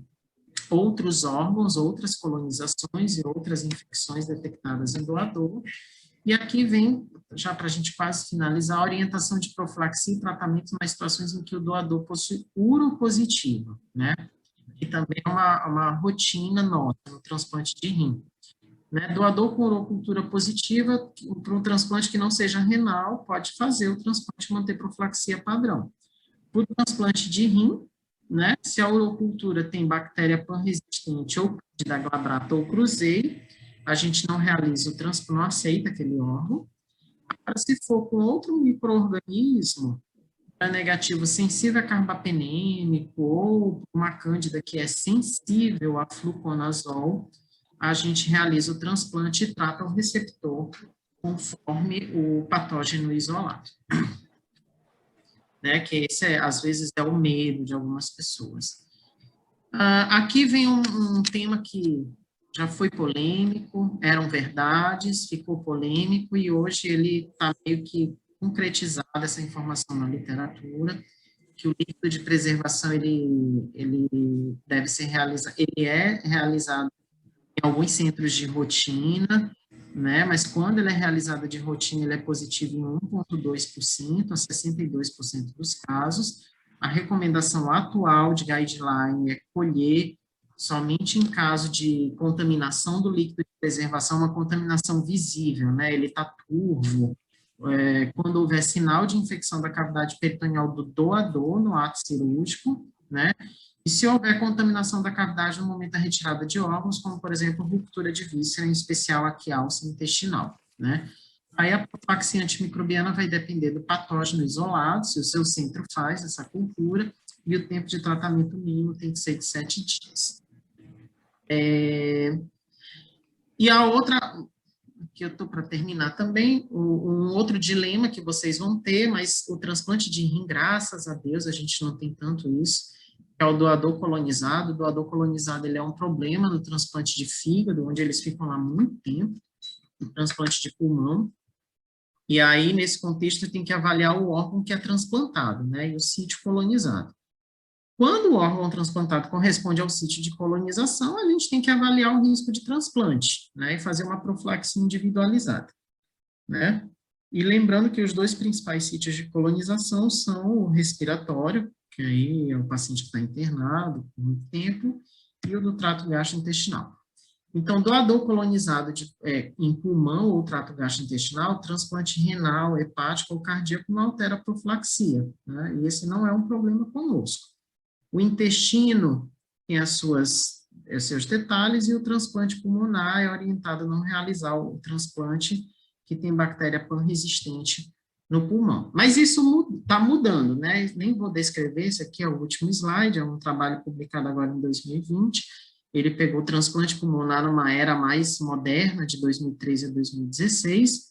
C: outros órgãos, outras colonizações e outras infecções detectadas em doador, e aqui vem, já para a gente quase finalizar, a orientação de profilaxia e tratamento nas situações em que o doador possui uropositivo, né? Que também é uma rotina nossa no transplante de rim. Né? Doador com urocultura positiva, para um transplante que não seja renal, pode fazer o transplante e manter profilaxia padrão. Para o transplante de rim, né? Se a urocultura tem bactéria pan-resistente ou Candida glabrata ou cruzei, a gente não realiza o transplante, não aceita aquele órgão. Agora, se for com outro micro-organismo, negativo sensível a carbapenêmico ou uma cândida que é sensível a fluconazol, a gente realiza o transplante e trata o receptor conforme o patógeno isolado. Né, que esse, às vezes, é o medo de algumas pessoas. Aqui vem um tema que já foi polêmico, eram verdades, ficou polêmico, e hoje ele está meio que concretizado, essa informação na literatura, que o líquido de preservação, ele deve ser realizado, ele é realizado em alguns centros de rotina, né, mas quando ele é realizado de rotina, ele é positivo em 1,2% a 62% dos casos. A recomendação atual de guideline é colher somente em caso de contaminação do líquido de preservação, uma contaminação visível, né, ele está turvo, quando houver sinal de infecção da cavidade peritoneal do doador no ato cirúrgico, né, e se houver contaminação da cavidade no momento da retirada de órgãos, como, por exemplo, ruptura de víscera, em especial aqui a alça intestinal, né. Aí a profilaxia antimicrobiana vai depender do patógeno isolado, se o seu centro faz essa cultura, e o tempo de tratamento mínimo tem que ser de 7 dias. E a outra, que eu estou para terminar também, um outro dilema que vocês vão ter, mas o transplante de rim, graças a Deus, a gente não tem tanto isso, é o doador colonizado. O doador colonizado, ele é um problema no transplante de fígado, onde eles ficam lá muito tempo, no transplante de pulmão, e aí, nesse contexto, tem que avaliar o órgão que é transplantado, né, e o sítio colonizado. Quando o órgão transplantado corresponde ao sítio de colonização, a gente tem que avaliar o risco de transplante, né, e fazer uma profilaxia individualizada, né. E lembrando que os dois principais sítios de colonização são o respiratório, que aí é o paciente que está internado por muito tempo, e o do trato gastrointestinal. Então, doador colonizado em pulmão ou trato gastrointestinal, transplante renal, hepático ou cardíaco não altera a profilaxia, né? E esse não é um problema conosco. O intestino tem os seus detalhes, e o transplante pulmonar é orientado a não realizar o transplante que tem bactéria pan-resistente no pulmão. Mas isso está mudando, né? Nem vou descrever, esse aqui é o último slide, é um trabalho publicado agora em 2020. Ele pegou o transplante pulmonar numa era mais moderna, de 2013 a 2016,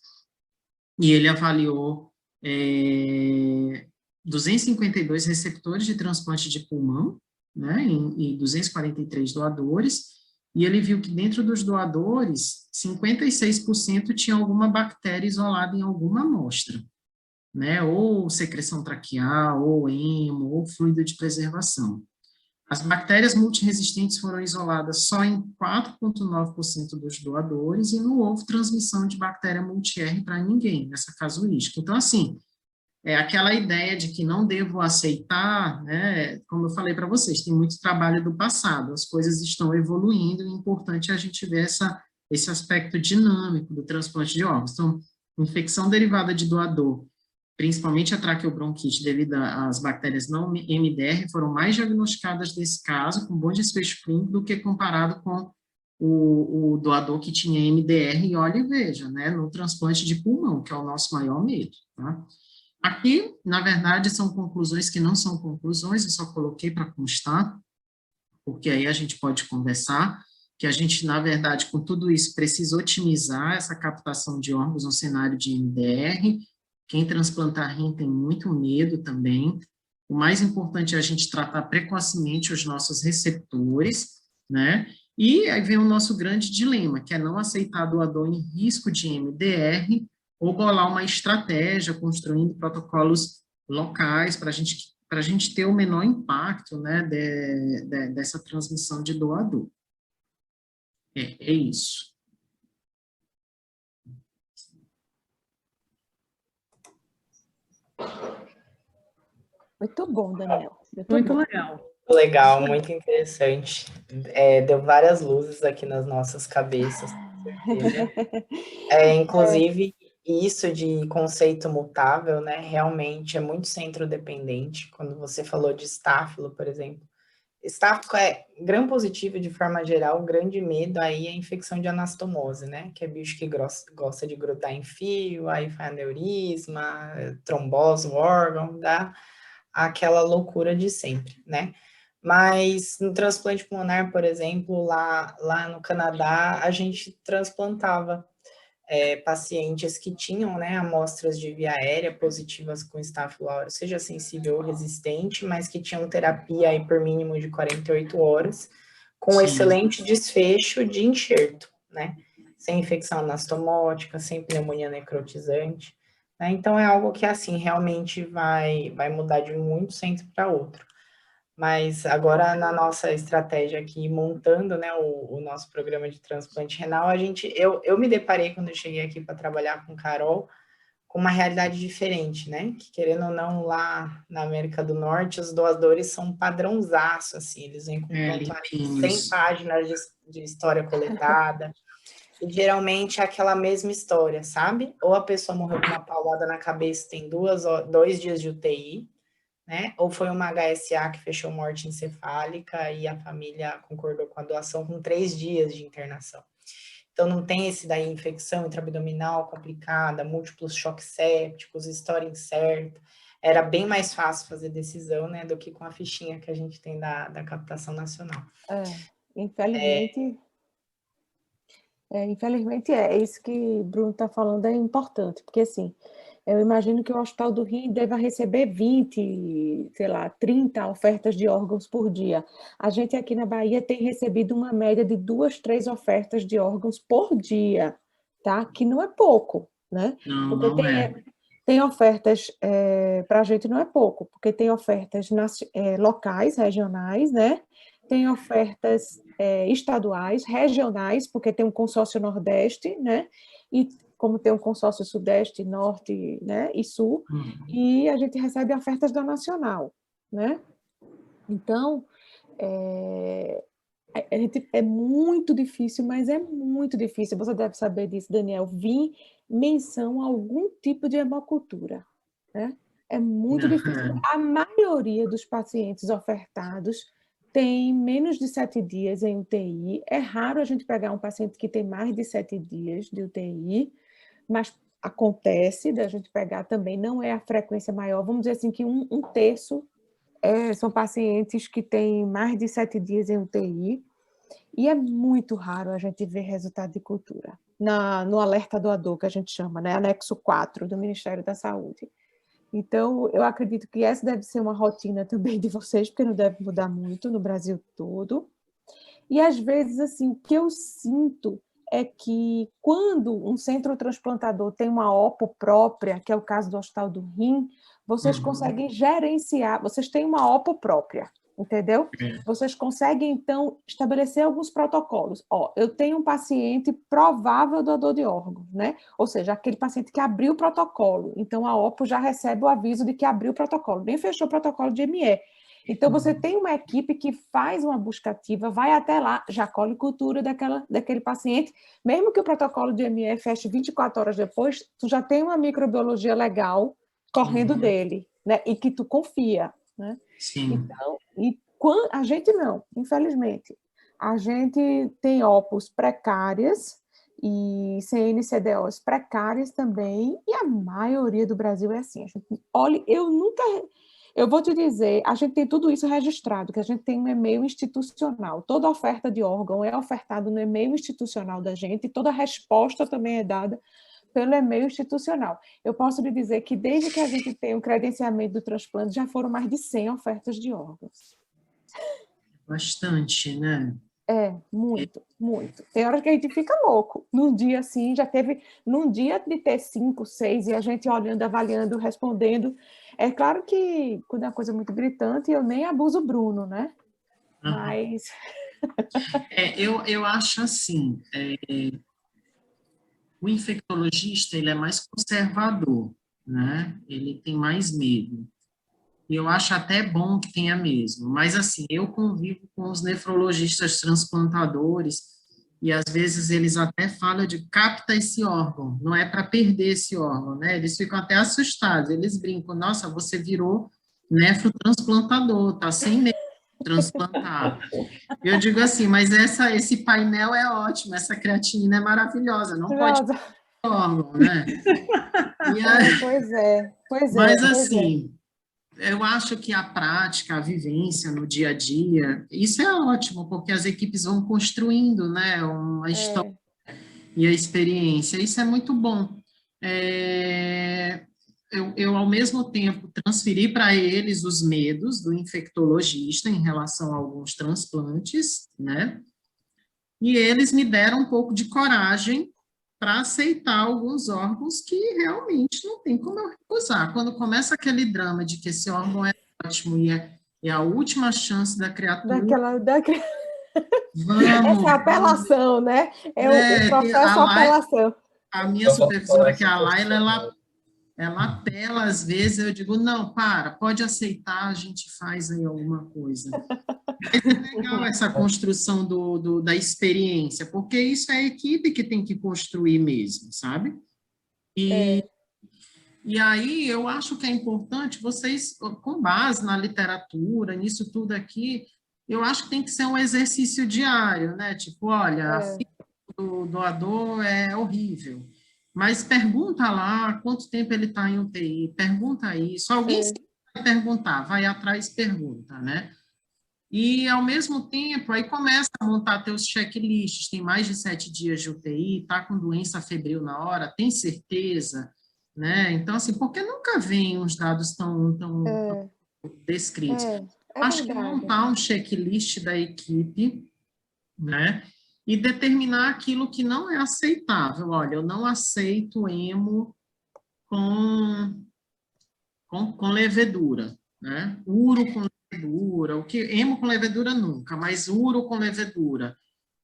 C: e ele avaliou 252 receptores de transplante de pulmão, né, e 243 doadores, e ele viu que dentro dos doadores, 56% tinha alguma bactéria isolada em alguma amostra, né, ou secreção traqueal, ou hemo, ou fluido de preservação. As bactérias multiresistentes foram isoladas só em 4,9% dos doadores e não houve transmissão de bactéria multi-R para ninguém nessa casuística. Então, assim, é aquela ideia de que não devo aceitar, né, como eu falei para vocês, tem muito trabalho do passado, as coisas estão evoluindo e é importante a gente ver esse aspecto dinâmico do transplante de órgãos. Então, infecção derivada de doador, principalmente a traqueobronquite devido às bactérias não MDR, foram mais diagnosticadas nesse caso, com bom desfecho clínico, do que comparado com o doador que tinha MDR, e olha e veja, né, no transplante de pulmão, que é o nosso maior medo, tá? Aqui, na verdade, são conclusões que não são conclusões, eu só coloquei para constar, porque aí a gente pode conversar, que a gente, na verdade, com tudo isso, precisa otimizar essa captação de órgãos no cenário de MDR. Quem transplantar rim tem muito medo também. O mais importante é a gente tratar precocemente os nossos receptores, né? E aí vem o nosso grande dilema, que é não aceitar doador em risco de MDR, ou bolar uma estratégia, construindo protocolos locais para a gente ter o menor impacto, né, dessa transmissão de doador. É isso.
D: Muito bom, Daniel.
B: Muito
D: bom.
B: legal. Legal, muito interessante. Deu várias luzes aqui nas nossas cabeças. Inclusive, isso de conceito mutável, né, realmente é muito centro-dependente. Quando você falou de estáfilo, por exemplo, estáfilo é gram-positivo de forma geral, o grande medo aí é a infecção de anastomose, né, que é bicho que gosta de grudar em fio, aí faz aneurisma, trombose o órgão, dá aquela loucura de sempre, né? Mas no transplante pulmonar, por exemplo, lá no Canadá, a gente transplantava pacientes que tinham, né, amostras de via aérea positivas com Staphylococcus aureus, seja sensível ou resistente, mas que tinham terapia aí por mínimo de 48 horas, com excelente desfecho de enxerto, né? Sem infecção anastomótica, sem pneumonia necrotizante, né? Então é algo que, assim, realmente vai mudar de um centro para outro. Mas agora, na nossa estratégia aqui, montando, né, o nosso programa de transplante renal, eu me deparei, quando eu cheguei aqui para trabalhar com Carol, com uma realidade diferente, né? Que, querendo ou não, lá na América do Norte, os doadores são padrãozaço, assim, eles vêm com prontuário de 100 páginas de história coletada, e geralmente é aquela mesma história, sabe? Ou a pessoa morreu com uma paulada na cabeça, tem 2 dias de UTI, né? Ou foi uma HSA que fechou morte encefálica e a família concordou com a doação com 3 dias de internação. Então, não tem esse daí infecção intraabdominal complicada, múltiplos choques sépticos, história incerta. Era bem mais fácil fazer decisão, né, do que com a fichinha que a gente tem da captação nacional.
D: Infelizmente, infelizmente isso que o Bruno está falando é importante, porque assim, eu imagino que o Hospital do Rim deva receber 20, sei lá, 30 ofertas de órgãos por dia. A gente aqui na Bahia tem recebido uma média de 2, 3 ofertas de órgãos por dia, tá? Que não é pouco, né?
C: Não,
D: porque
C: não é.
D: Tem ofertas, para a gente não é pouco, porque tem ofertas locais, regionais, né? Tem ofertas estaduais, regionais, porque tem um consórcio Nordeste, né? E como tem um consórcio Sudeste, Norte, né? E Sul, e a gente recebe ofertas da Nacional, né? Então, é muito difícil, mas é muito difícil, você deve saber disso, Daniel, vir menção a algum tipo de hemocultura, né? É muito difícil. A maioria dos pacientes ofertados tem menos de 7 dias em UTI. É raro a gente pegar um paciente que tem mais de 7 dias de UTI, mas acontece da gente pegar também, não é a frequência maior, vamos dizer assim que um terço são pacientes que têm mais de 7 dias em UTI, e é muito raro a gente ver resultado de cultura no alerta doador, que a gente chama, né? Anexo 4 do Ministério da Saúde. Então, eu acredito que essa deve ser uma rotina também de vocês, porque não deve mudar muito no Brasil todo. E, às vezes, assim, o que eu sinto é que quando um centro transplantador tem uma OPO própria, que é o caso do Hospital do Rim, vocês conseguem gerenciar, vocês têm uma OPO própria, entendeu? Vocês conseguem, então, estabelecer alguns protocolos. Ó, eu tenho um paciente provável doador de órgãos, né? Ou seja, aquele paciente que abriu o protocolo. Então, a OPO já recebe o aviso de que abriu o protocolo, nem fechou o protocolo de ME. Então, você tem uma equipe que faz uma busca ativa, vai até lá, já colhe cultura daquele paciente, mesmo que o protocolo de ME feche 24 horas depois, tu já tem uma microbiologia legal correndo dele, né? E que tu confia, né?
C: Sim.
D: Então, a gente não, infelizmente. A gente tem OPOs precárias e CNCDOs precárias também, e a maioria do Brasil é assim. A gente, olha, eu vou te dizer, a gente tem tudo isso registrado, que a gente tem um e-mail institucional. Toda oferta de órgão é ofertada no e-mail institucional da gente, e toda resposta também é dada pelo e-mail institucional. Eu posso lhe dizer que desde que a gente tem o credenciamento do transplante, já foram mais de 100 ofertas de órgãos.
C: Bastante, né?
D: Muito, muito. Tem horas que a gente fica louco. Num dia assim, já teve, num dia de ter 5, 6, e a gente olhando, avaliando, respondendo. É claro que quando é uma coisa muito gritante, eu nem abuso o Bruno, né? Mas...
C: eu acho assim, o infectologista, ele é mais conservador, né? Ele tem mais medo. E eu acho até bom que tenha mesmo. Mas, assim, eu convivo com os nefrologistas transplantadores e, às vezes, eles até falam de capta esse órgão, não é para perder esse órgão, né? Eles ficam até assustados, eles brincam, nossa, você virou nefrotransplantador, tá sem medo de transplantar. Eu digo assim, mas esse painel é ótimo, essa creatinina é maravilhosa, não pode perder o órgão, né?
D: Pois é.
C: Mas, assim... Eu acho que a prática, a vivência no dia a dia, isso é ótimo, porque as equipes vão construindo, né, uma história e a experiência, isso é muito bom. Eu, ao mesmo tempo, transferi para eles os medos do infectologista em relação a alguns transplantes, né, e eles me deram um pouco de coragem para aceitar alguns órgãos que realmente não tem como eu recusar. Quando começa aquele drama de que esse órgão é ótimo e é a última chance da criatura... Vamos,
D: essa apelação, né? O processo apelação.
C: A minha supervisora, que é a Laila, ela apela às vezes, eu digo, não, pode aceitar, a gente faz aí alguma coisa. É legal essa construção da experiência, porque isso é a equipe que tem que construir mesmo, sabe? E aí eu acho que é importante vocês, com base na literatura, nisso tudo aqui, eu acho que tem que ser um exercício diário, né? Tipo, olha, a fila do doador é horrível, mas pergunta lá quanto tempo ele está em UTI, pergunta isso, alguém vai perguntar, vai atrás, pergunta, né? E, ao mesmo tempo, aí começa a montar teus checklists, tem mais de 7 dias de UTI, está com doença febril na hora, tem certeza, né? Então, assim, porque nunca vem uns dados tão descritos. Acho que montar um checklist da equipe, né? E determinar aquilo que não é aceitável. Olha, eu não aceito hemo com levedura, né? Uro com levedura, hemo com levedura nunca, mas uro com levedura.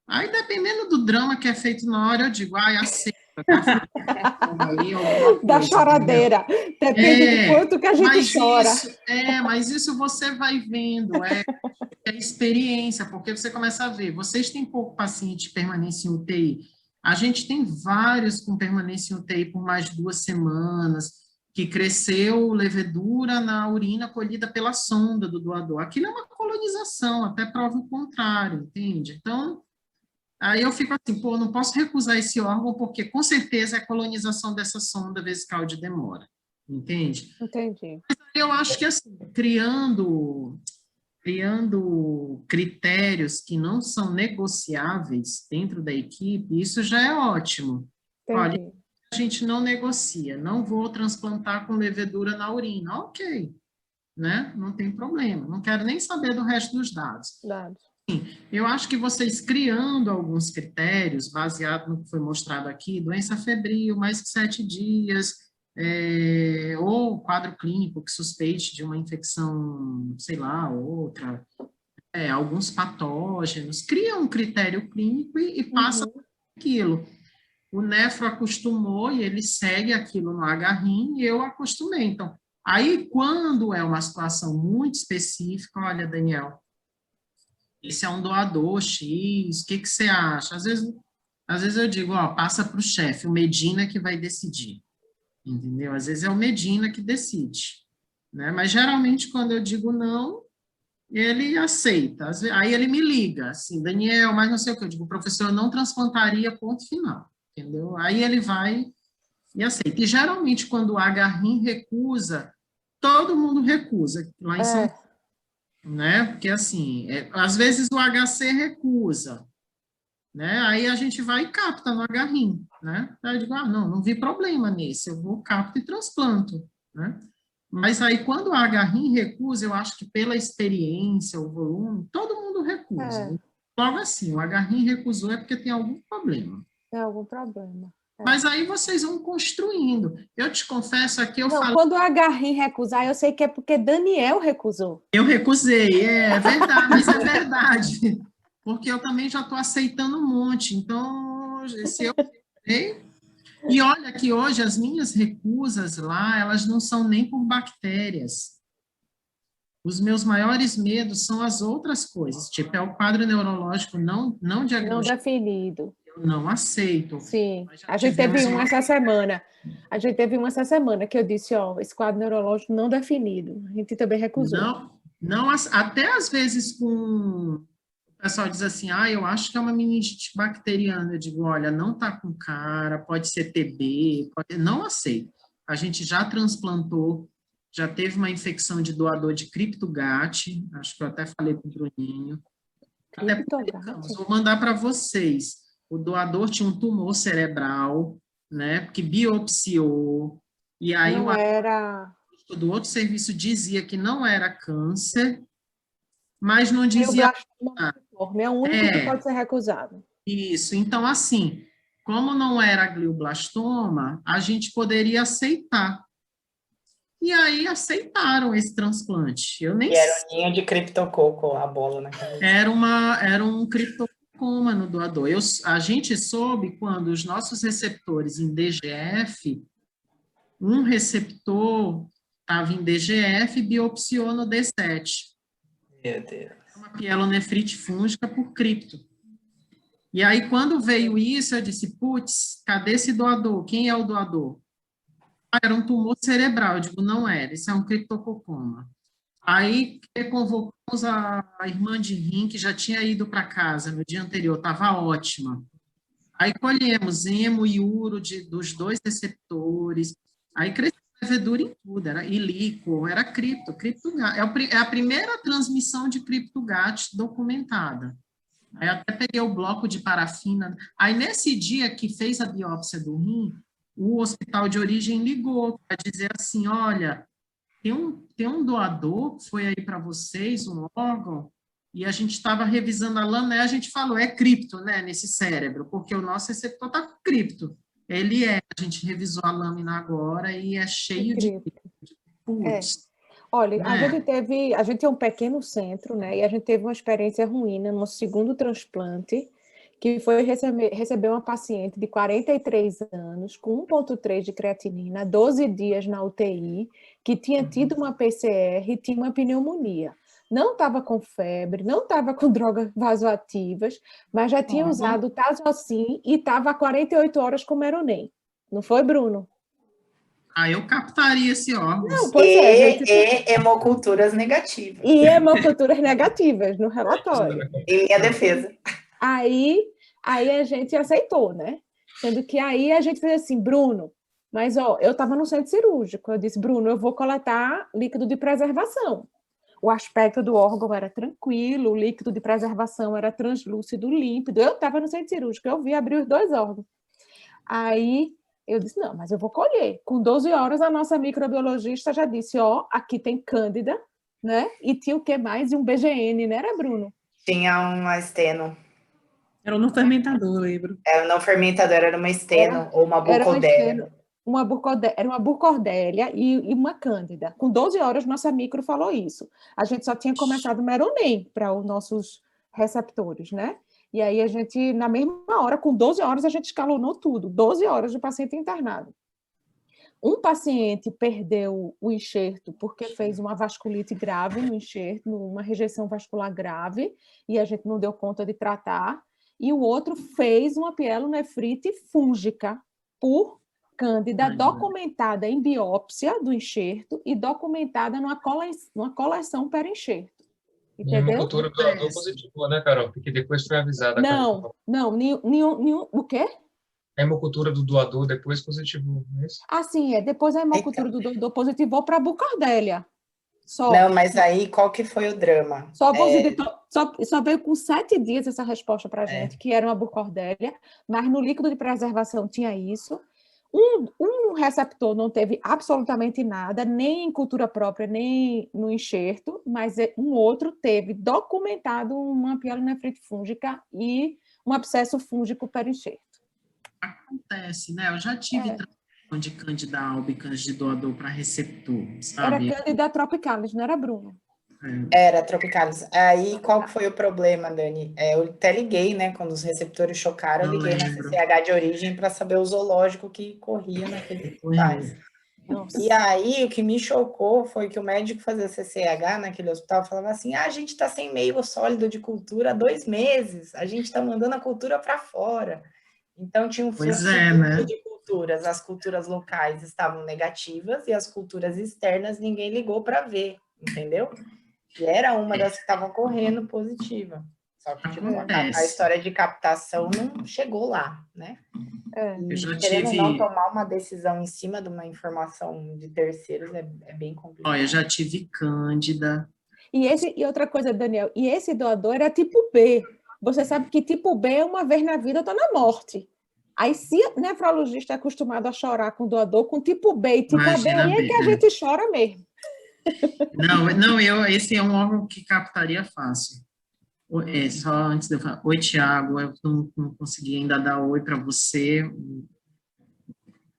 C: Aí, dependendo do drama que é feito na hora, eu digo, aceita.
D: Da choradeira. Depende do quanto que a gente chora.
C: Mas isso você vai vendo, é experiência, porque você começa a ver, vocês têm pouco paciente de permanência em UTI, a gente tem vários com permanência em UTI por mais de 2 semanas, que cresceu levedura na urina colhida pela sonda do doador. Aquilo é uma colonização, até prova o contrário, entende? Então, Aí eu fico assim, pô, não posso recusar esse órgão, porque com certeza é a colonização dessa sonda vesical de demora, entende?
D: Entendi.
C: Eu acho que, assim, criando critérios que não são negociáveis dentro da equipe, isso já é ótimo. Olha,
D: Entendi.
C: a gente não negocia, não vou transplantar com levedura na urina, ok, né? Não tem problema, não quero nem saber do resto dos dados.
D: Dados.
C: Eu acho que vocês criando alguns critérios, baseado no que foi mostrado aqui, doença febril, mais que 7 dias, ou quadro clínico que suspeite de uma infecção, sei lá, outra, alguns patógenos, cria um critério clínico e passa aquilo. O nefro acostumou e ele segue aquilo no agarrim e eu acostumei. Então, aí quando é uma situação muito específica, olha, Daniel, esse é um doador X, o que você acha? Às vezes eu digo, ó, passa para o chefe, o Medina que vai decidir, entendeu? Às vezes é o Medina que decide, né? Mas geralmente quando eu digo não, ele aceita. Aí ele me liga, assim, Daniel, mas não sei o que, eu digo, professor, eu não transplantaria, ponto final, entendeu? Aí ele vai e aceita. E geralmente quando o agarrim recusa, todo mundo recusa, lá em São Paulo. Né? Porque, assim, às vezes o HC recusa, né? Aí a gente vai e capta no agarrim, né? Aí eu digo, não vi problema nesse, eu vou, capto e transplanto, né? Mas aí, quando o agarrim recusa, eu acho que pela experiência, o volume, todo mundo recusa. Logo assim, o agarrim recusou é porque tem algum problema.
D: Tem algum problema.
C: Mas aí vocês vão construindo. Eu te confesso aqui,
D: Quando o agarrim recusar, eu sei que é porque Daniel recusou.
C: Eu recusei, é verdade, mas é verdade. Porque eu também já estou aceitando um monte. Então, se eu... E olha que hoje as minhas recusas lá, elas não são nem por bactérias. Os meus maiores medos são as outras coisas, tipo, é o quadro neurológico não diagnosticado.
D: Não definido.
C: Eu não aceito.
D: Sim, a gente teve uma essa semana. A gente teve uma essa semana que eu disse, ó, esse quadro neurológico não definido. A gente também recusou.
C: Não, até às vezes o pessoal diz assim, eu acho que é uma meningite bacteriana. Eu digo, olha, não tá com cara, pode ser TB, não aceito. A gente já transplantou, já teve uma infecção de doador de criptogat, acho que eu até falei para o Bruninho. Vou mandar para vocês. O doador tinha um tumor cerebral, né, que biopsiou, e aí
D: não era...
C: do outro serviço dizia que não era câncer, mas não dizia...
D: É o único que pode ser recusado.
C: Isso, então assim, como não era glioblastoma, a gente poderia aceitar. E aí aceitaram esse transplante. Eu nem
B: e era um ninho de criptococo, a bola, né?
C: Era um criptocoma no doador. A gente soube quando os nossos receptores em DGF, um receptor estava em DGF e biopsiou no D7.
B: Meu Deus.
C: Uma pielonefrite fúngica por cripto. E aí, quando veio isso, eu disse, putz, cadê esse doador? Quem é o doador? Era um tumor cerebral. Eu digo, não era, isso é um criptococoma. Aí, convocamos a irmã de rim, que já tinha ido para casa no dia anterior, estava ótima. Aí, colhemos hemo e uro dos 2 receptores. Aí, cresceu levedura em tudo, era ilíquo, era criptogat. É a primeira transmissão de criptogat documentada. Aí, até peguei o bloco de parafina. Aí, nesse dia que fez a biópsia do rim, o hospital de origem ligou para dizer assim, olha, tem um doador que foi aí para vocês, um órgão, e a gente estava revisando a lâmina, e a gente falou, é cripto, né, nesse cérebro, porque o nosso receptor está com cripto. A gente revisou a lâmina agora e é cheio de cripto. Putz.
D: Olha, a gente tem um pequeno centro, né, e a gente teve uma experiência ruim no segundo transplante, que foi receber uma paciente de 43 anos, com 1,3 de creatinina, 12 dias na UTI, que tinha tido uma PCR e tinha uma pneumonia. Não estava com febre, não estava com drogas vasoativas, mas já tinha usado Tazocin e estava há 48 horas com Meronem. Não foi, Bruno?
C: Eu captaria esse órgão.
B: Não, pois e hemoculturas negativas.
D: E hemoculturas negativas no relatório.
B: Em minha defesa.
D: Aí Aí a gente aceitou, né? Sendo que aí a gente fez assim, Bruno, mas ó, eu estava no centro cirúrgico, eu disse, Bruno, eu vou coletar líquido de preservação. O aspecto do órgão era tranquilo, o líquido de preservação era translúcido, límpido. Eu estava no centro cirúrgico, eu vi abrir os 2 órgãos. Aí eu disse, não, mas eu vou colher. Com 12 horas, a nossa microbiologista já disse, ó, aqui tem cândida, né? E tinha o que mais? E um BGN, né, era, Bruno?
B: Tinha uma esteno.
E: Era no fermentador, eu lembro.
B: Era não fermentadora, era uma esteno ou uma
D: Era uma
B: bucodélia.
D: era uma burcordélia e uma cândida. Com 12 horas, nossa micro falou isso. A gente só tinha começado o Meronem para os nossos receptores, né? E aí a gente, na mesma hora, com 12 horas, a gente escalonou tudo. 12 horas de paciente internado. Um paciente perdeu o enxerto porque fez uma vasculite grave no enxerto, uma rejeição vascular grave, e a gente não deu conta de tratar. E o outro fez uma pielonefrite fúngica por cândida, documentada em biópsia do enxerto e documentada numa coleção per-enxerto.
A: E a hemocultura do doador positivou, né, Carol? Porque depois foi avisada.
D: Não, nenhum. O quê?
A: A hemocultura do doador depois positivou, não é isso?
D: Assim, depois a hemocultura do doador positivou para a bucordélia. Só.
B: Não, mas aí qual que foi o drama?
D: Só veio com 7 dias essa resposta para a gente, que era uma bucordélia, mas no líquido de preservação tinha isso. Um receptor não teve absolutamente nada, nem em cultura própria, nem no enxerto, mas um outro teve documentado uma pielonefrite fúngica e um abscesso fúngico perenxerto.
C: Acontece, né? Eu já tive transfusão de Candida albicans de doador para receptor, sabe?
D: Era Candida tropicalis, não era, Bruno?
B: Era tropicalis. Aí, qual que foi o problema, Dani? Eu até liguei, né? Quando os receptores chocaram, eu liguei na CCH de origem para saber o zoológico que corria naqueles hospitais. E aí, o que me chocou foi que o médico fazia CCH naquele hospital falava assim, a gente está sem meio sólido de cultura há 2 meses, a gente está mandando a cultura para fora. Então, tinha um fluxo de culturas. As culturas locais estavam negativas e as culturas externas ninguém ligou para ver, entendeu? E era uma das que estavam correndo positiva. Só que a história de captação não chegou lá, né? E querendo não tomar uma decisão em cima de uma informação de terceiros é bem complicado.
C: Eu já tive Cândida.
D: E outra coisa, Daniel, e esse doador era tipo B. Você sabe que tipo B é uma vez na vida, está na morte. Aí, se o nefrologista é acostumado a chorar com doador, com tipo B e tipo AB, aí é que a gente chora mesmo.
C: Esse é um órgão que captaria fácil. Só antes de eu falar, oi, Tiago, eu não consegui ainda dar oi para você.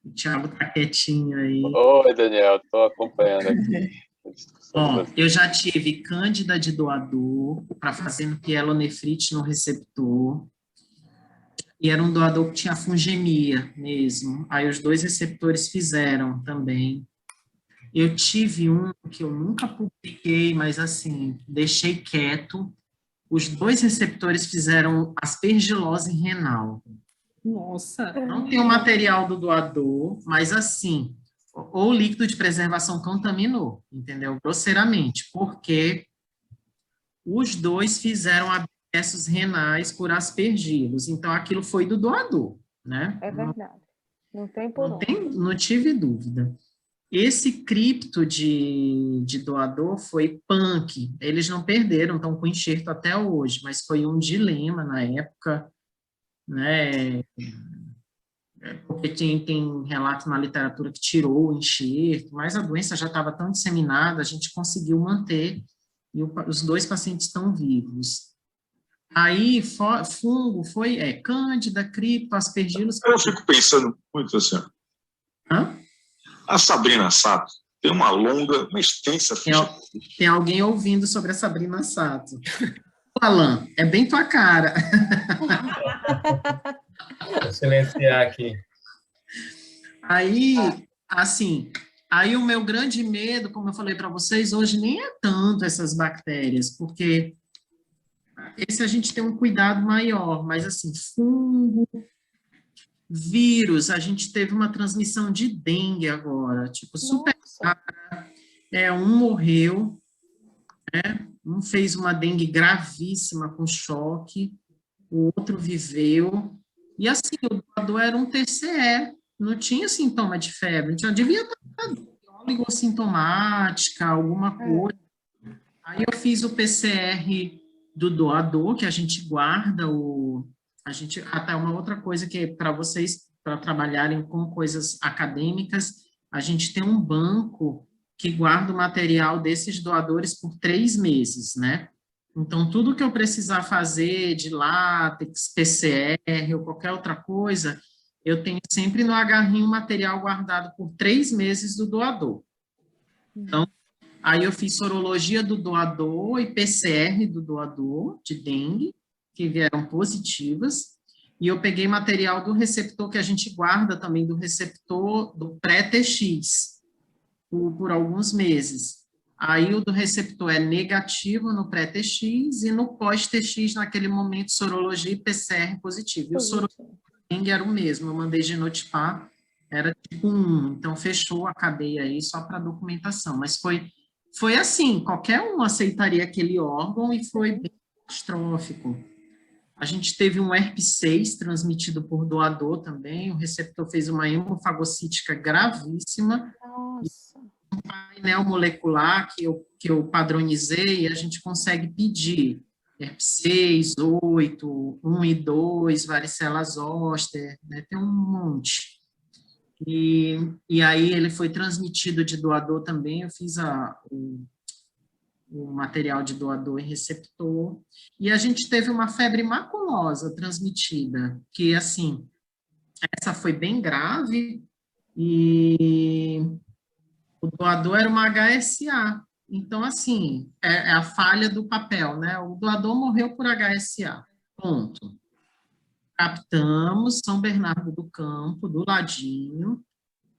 C: O Tiago tá quietinho aí.
F: Oi, Daniel, estou acompanhando aqui.
C: Eu já tive Cândida de doador para fazer pielonefrite no receptor. E era um doador que tinha fungemia mesmo. Aí os 2 receptores fizeram também. Eu tive um que eu nunca publiquei, mas assim, deixei quieto. Os 2 receptores fizeram aspergilose renal.
E: Nossa!
C: Não tem o material do doador, mas assim, o líquido de preservação contaminou, entendeu? Grosseiramente, porque os 2 fizeram abscessos renais por aspergilos. Então, aquilo foi do doador, né?
D: É verdade. Não tem
C: não tive dúvida. Esse cripto de doador foi punk. Eles não perderam, estão com enxerto até hoje, mas foi um dilema na época, né? Porque tem relato na literatura que tirou o enxerto, mas a doença já estava tão disseminada, a gente conseguiu manter, e os 2 pacientes estão vivos. Aí, fungo, foi Cândida, cripto, aspergilos...
G: Eu fico pensando muito assim. A Sabrina Sato tem uma extensa ficha.
C: Tem alguém ouvindo sobre a Sabrina Sato. Alan, é bem tua cara.
A: Vou silenciar aqui.
C: Aí, assim, o meu grande medo, como eu falei para vocês, hoje nem é tanto essas bactérias, porque esse a gente tem um cuidado maior, mas assim, fungo, vírus, a gente teve uma transmissão de dengue agora, tipo, super rara, um morreu, né? Um fez uma dengue gravíssima com choque, o outro viveu. E assim, o doador era um TCE, não tinha sintoma de febre, já devia estar oligossintomática, alguma coisa. Aí eu fiz o PCR do doador, que a gente guarda até uma outra coisa que para vocês, para trabalharem com coisas acadêmicas, a gente tem um banco que guarda o material desses doadores por 3 meses, né? Então, tudo que eu precisar fazer de látex, PCR ou qualquer outra coisa, eu tenho sempre no agarrinho material guardado por 3 meses do doador. Então, aí eu fiz sorologia do doador e PCR do doador de dengue, que vieram positivas, e eu peguei material do receptor que a gente guarda também, do receptor do pré-TX, por alguns meses. Aí o do receptor é negativo no pré-TX e no pós-TX, naquele momento, sorologia e PCR positivo. E o sorologia era o mesmo, eu mandei genotipar, era tipo 1, então fechou a cadeia aí só para documentação. Mas foi assim, qualquer um aceitaria aquele órgão e foi bem catastrófico. A gente teve um herpes 6 transmitido por doador também, o receptor fez uma hemofagocítica gravíssima.
D: Nossa.
C: Um painel molecular que eu padronizei, a gente consegue pedir herpes 6, 8, 1 e 2, varicela zoster, né? Tem um monte. E aí ele foi transmitido de doador também, eu fiz o material de doador e receptor, e a gente teve uma febre maculosa transmitida, que assim, essa foi bem grave, e o doador era uma HSA, então assim, é a falha do papel, né? O doador morreu por HSA, ponto. Captamos São Bernardo do Campo, do ladinho,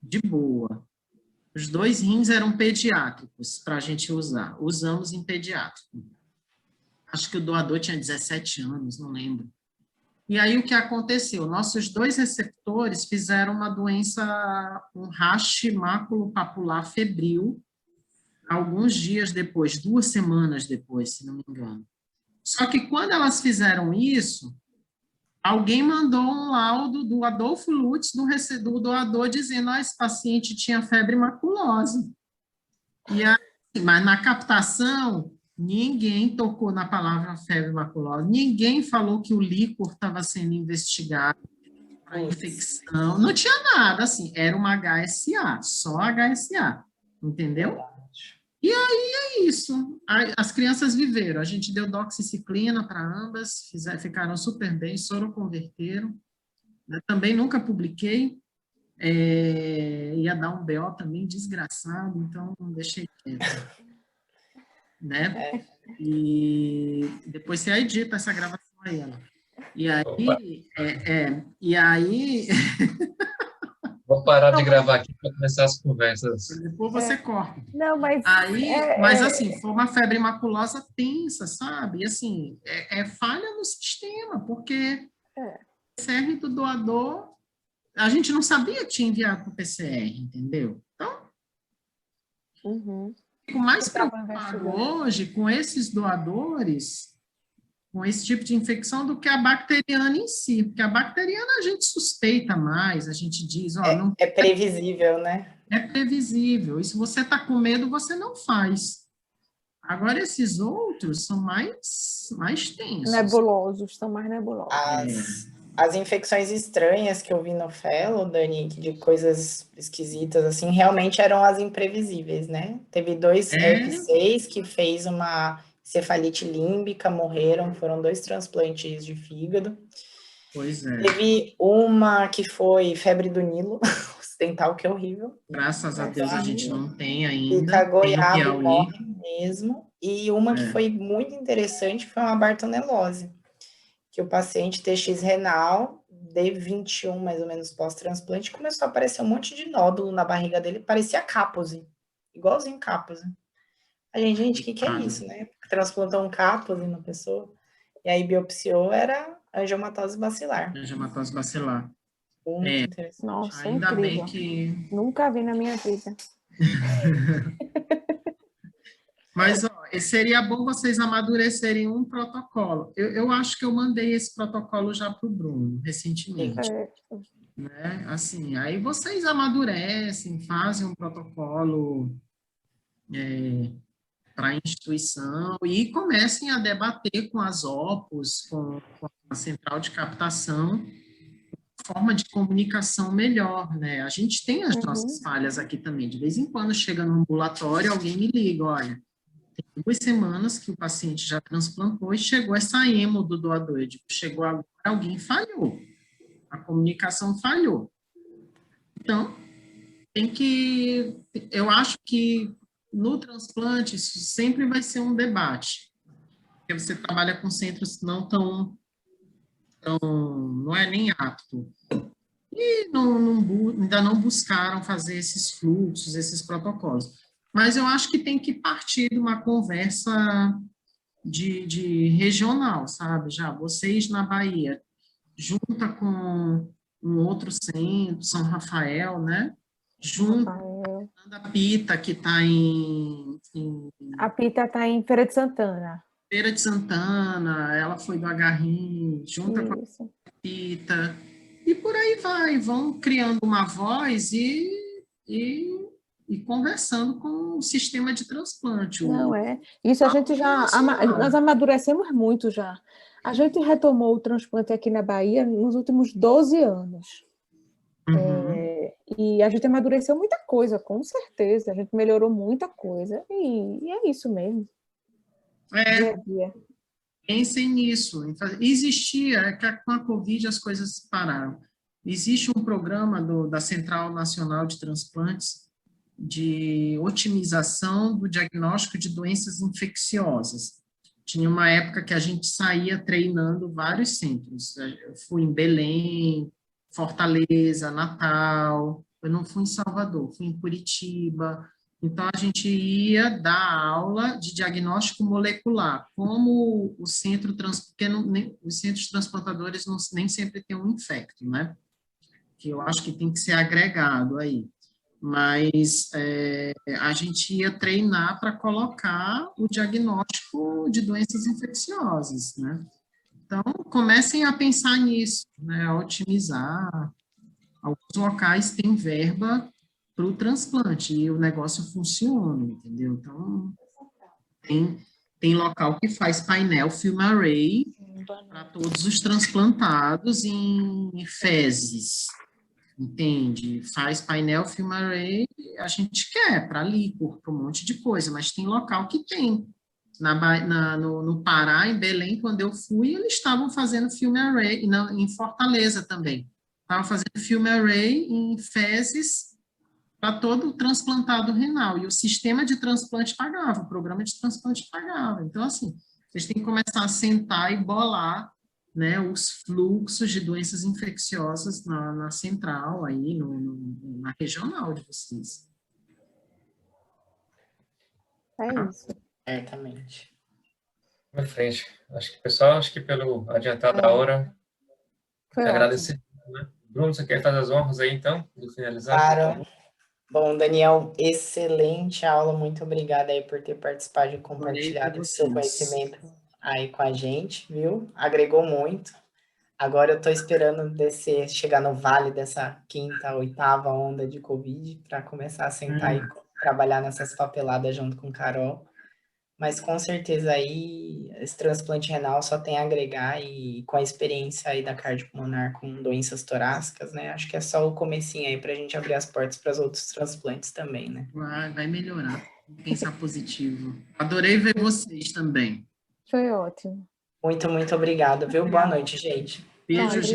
C: de boa. Os 2 rins eram pediátricos para a gente usar. Usamos em pediátrico. Acho que o doador tinha 17 anos, não lembro. E aí o que aconteceu? Nossos 2 receptores fizeram uma doença, um rash maculopapular febril, alguns dias depois, 2 semanas depois, se não me engano. Só que quando elas fizeram isso, alguém mandou um laudo do Adolfo Lutz, do doador, dizendo que esse paciente tinha febre maculosa. Mas na captação, ninguém tocou na palavra febre maculosa, ninguém falou que o líquor estava sendo investigado para infecção, não tinha nada, assim, era uma HSA, só HSA, entendeu? E aí é isso, as crianças viveram, a gente deu doxiciclina para ambas, ficaram super bem, soroconverteram, né? Também nunca publiquei, ia dar um BO também desgraçado, então deixei quieto, né? E depois você edita essa gravação aí, Ana. E aí...
A: Vou parar de gravar aqui para começar as conversas.
C: Depois você corta.
D: Não, mas...
C: Mas, assim, foi uma febre maculosa tensa, sabe? E, assim, falha no sistema, porque o PCR do doador, a gente não sabia que tinha enviado para o PCR, entendeu? Então, fico mais preocupado hoje com esses doadores, com esse tipo de infecção, do que a bacteriana em si, porque a bacteriana a gente suspeita mais, a gente diz, não...
B: É previsível, né?
C: É previsível, e se você está com medo, você não faz. Agora, esses outros são mais tensos.
D: Nebulosos, são mais nebulosos.
B: As infecções estranhas que eu vi no Fellow, Dani, de coisas esquisitas, assim, realmente eram as imprevisíveis, né? Teve 2 herpes 6 que fez uma cefalite límbica, morreram, foram 2 transplantes de fígado.
C: Pois é.
B: Teve uma que foi febre do Nilo ocidental, que é horrível.
C: Graças a Deus a gente não tem ainda.
B: Fica goiaba e morre mesmo. E uma que foi muito interessante foi uma bartonelose, que o paciente TX renal, D21 mais ou menos pós-transplante, começou a aparecer um monte de nódulo na barriga dele, parecia Kaposi, igualzinho Kaposi. A gente, o que é isso, né? Transplantou um Kaposi na pessoa, e aí biopsiou, era angiomatose bacilar.
C: Angiomatose bacilar.
B: Muito interessante.
D: Nossa,
C: ainda
D: incrível.
C: bem que...
D: Nunca vi na minha vida.
C: Mas ó, seria bom vocês amadurecerem um protocolo. Eu acho que eu mandei esse protocolo já para o Bruno, recentemente. Né? Assim, aí vocês amadurecem, fazem um protocolo para a instituição e comecem a debater com as OPOS, com a central de captação, forma de comunicação melhor, né? A gente tem as nossas falhas aqui também. De vez em quando chega no ambulatório, alguém me liga, olha, tem 2 semanas que o paciente já transplantou e chegou essa hemo do doador. Eu digo, chegou agora, alguém falhou. A comunicação falhou. Então, eu acho que no transplante isso sempre vai ser um debate. Porque você trabalha com centros não é nem apto. E ainda não buscaram fazer esses fluxos, esses protocolos. Mas eu acho que tem que partir de uma conversa de regional, sabe? Já vocês na Bahia, junta com um outro centro, São Rafael, né? Junto a Pita, que está
D: A Pita está em Feira de Santana.
C: Feira de Santana, ela foi do Agarrim, junta com a Pita, e por aí vai, vão criando uma voz e conversando com o sistema de transplante.
D: Não é? Isso a gente nós amadurecemos muito já. A gente retomou o transplante aqui na Bahia nos últimos 12 anos. E a gente amadureceu muita coisa, com certeza. A gente melhorou muita coisa. E é isso mesmo. Dia a dia.
C: Pensem nisso. Existia, com a Covid as coisas pararam. Existe um programa da Central Nacional de Transplantes de otimização do diagnóstico de doenças infecciosas. Tinha uma época que a gente saía treinando vários centros. Eu fui em Belém, Fortaleza, Natal, eu não fui em Salvador, fui em Curitiba. Então, a gente ia dar aula de diagnóstico molecular, como o centro, porque os centros transplantadores nem sempre têm um infecto, né? Que eu acho que tem que ser agregado aí. Mas a gente ia treinar para colocar o diagnóstico de doenças infecciosas, né? Então, comecem a pensar nisso, né? A otimizar. Alguns locais têm verba para o transplante e o negócio funciona, entendeu? Então, tem local que faz painel film array para todos os transplantados em fezes, entende? Faz painel film array, a gente quer para líquor, para um monte de coisa, mas tem local que tem. No Pará, em Belém, quando eu fui, eles estavam fazendo film array, em Fortaleza também. Estavam fazendo film array em fezes para todo o transplantado renal, e o sistema de transplante pagava, o programa de transplante pagava. Então, assim, vocês têm que começar a sentar e bolar, né, os fluxos de doenças infecciosas na central, aí, na regional de vocês.
B: É isso. Certamente.
A: Na frente. Pessoal, pelo adiantado da hora, agradecer. Né? Bruno, você quer fazer as honras aí, então, de finalizar?
B: Claro. Bom, Daniel, excelente aula, muito obrigada aí por ter participado e compartilhado o seu conhecimento aí com a gente, viu? Agregou muito. Agora eu estou esperando chegar no vale dessa 5ª, 8ª onda de Covid para começar a sentar e trabalhar nessas papeladas junto com Carol. Mas com certeza aí esse transplante renal só tem a agregar, e com a experiência aí da cardiopulmonar com doenças torácicas, né? Acho que é só o comecinho aí para a gente abrir as portas para os outros transplantes também, né?
C: Vai melhorar. Pensar positivo. Adorei ver vocês também.
D: Foi ótimo.
B: Muito, muito obrigada, viu? Boa noite, gente.
C: Beijo, gente.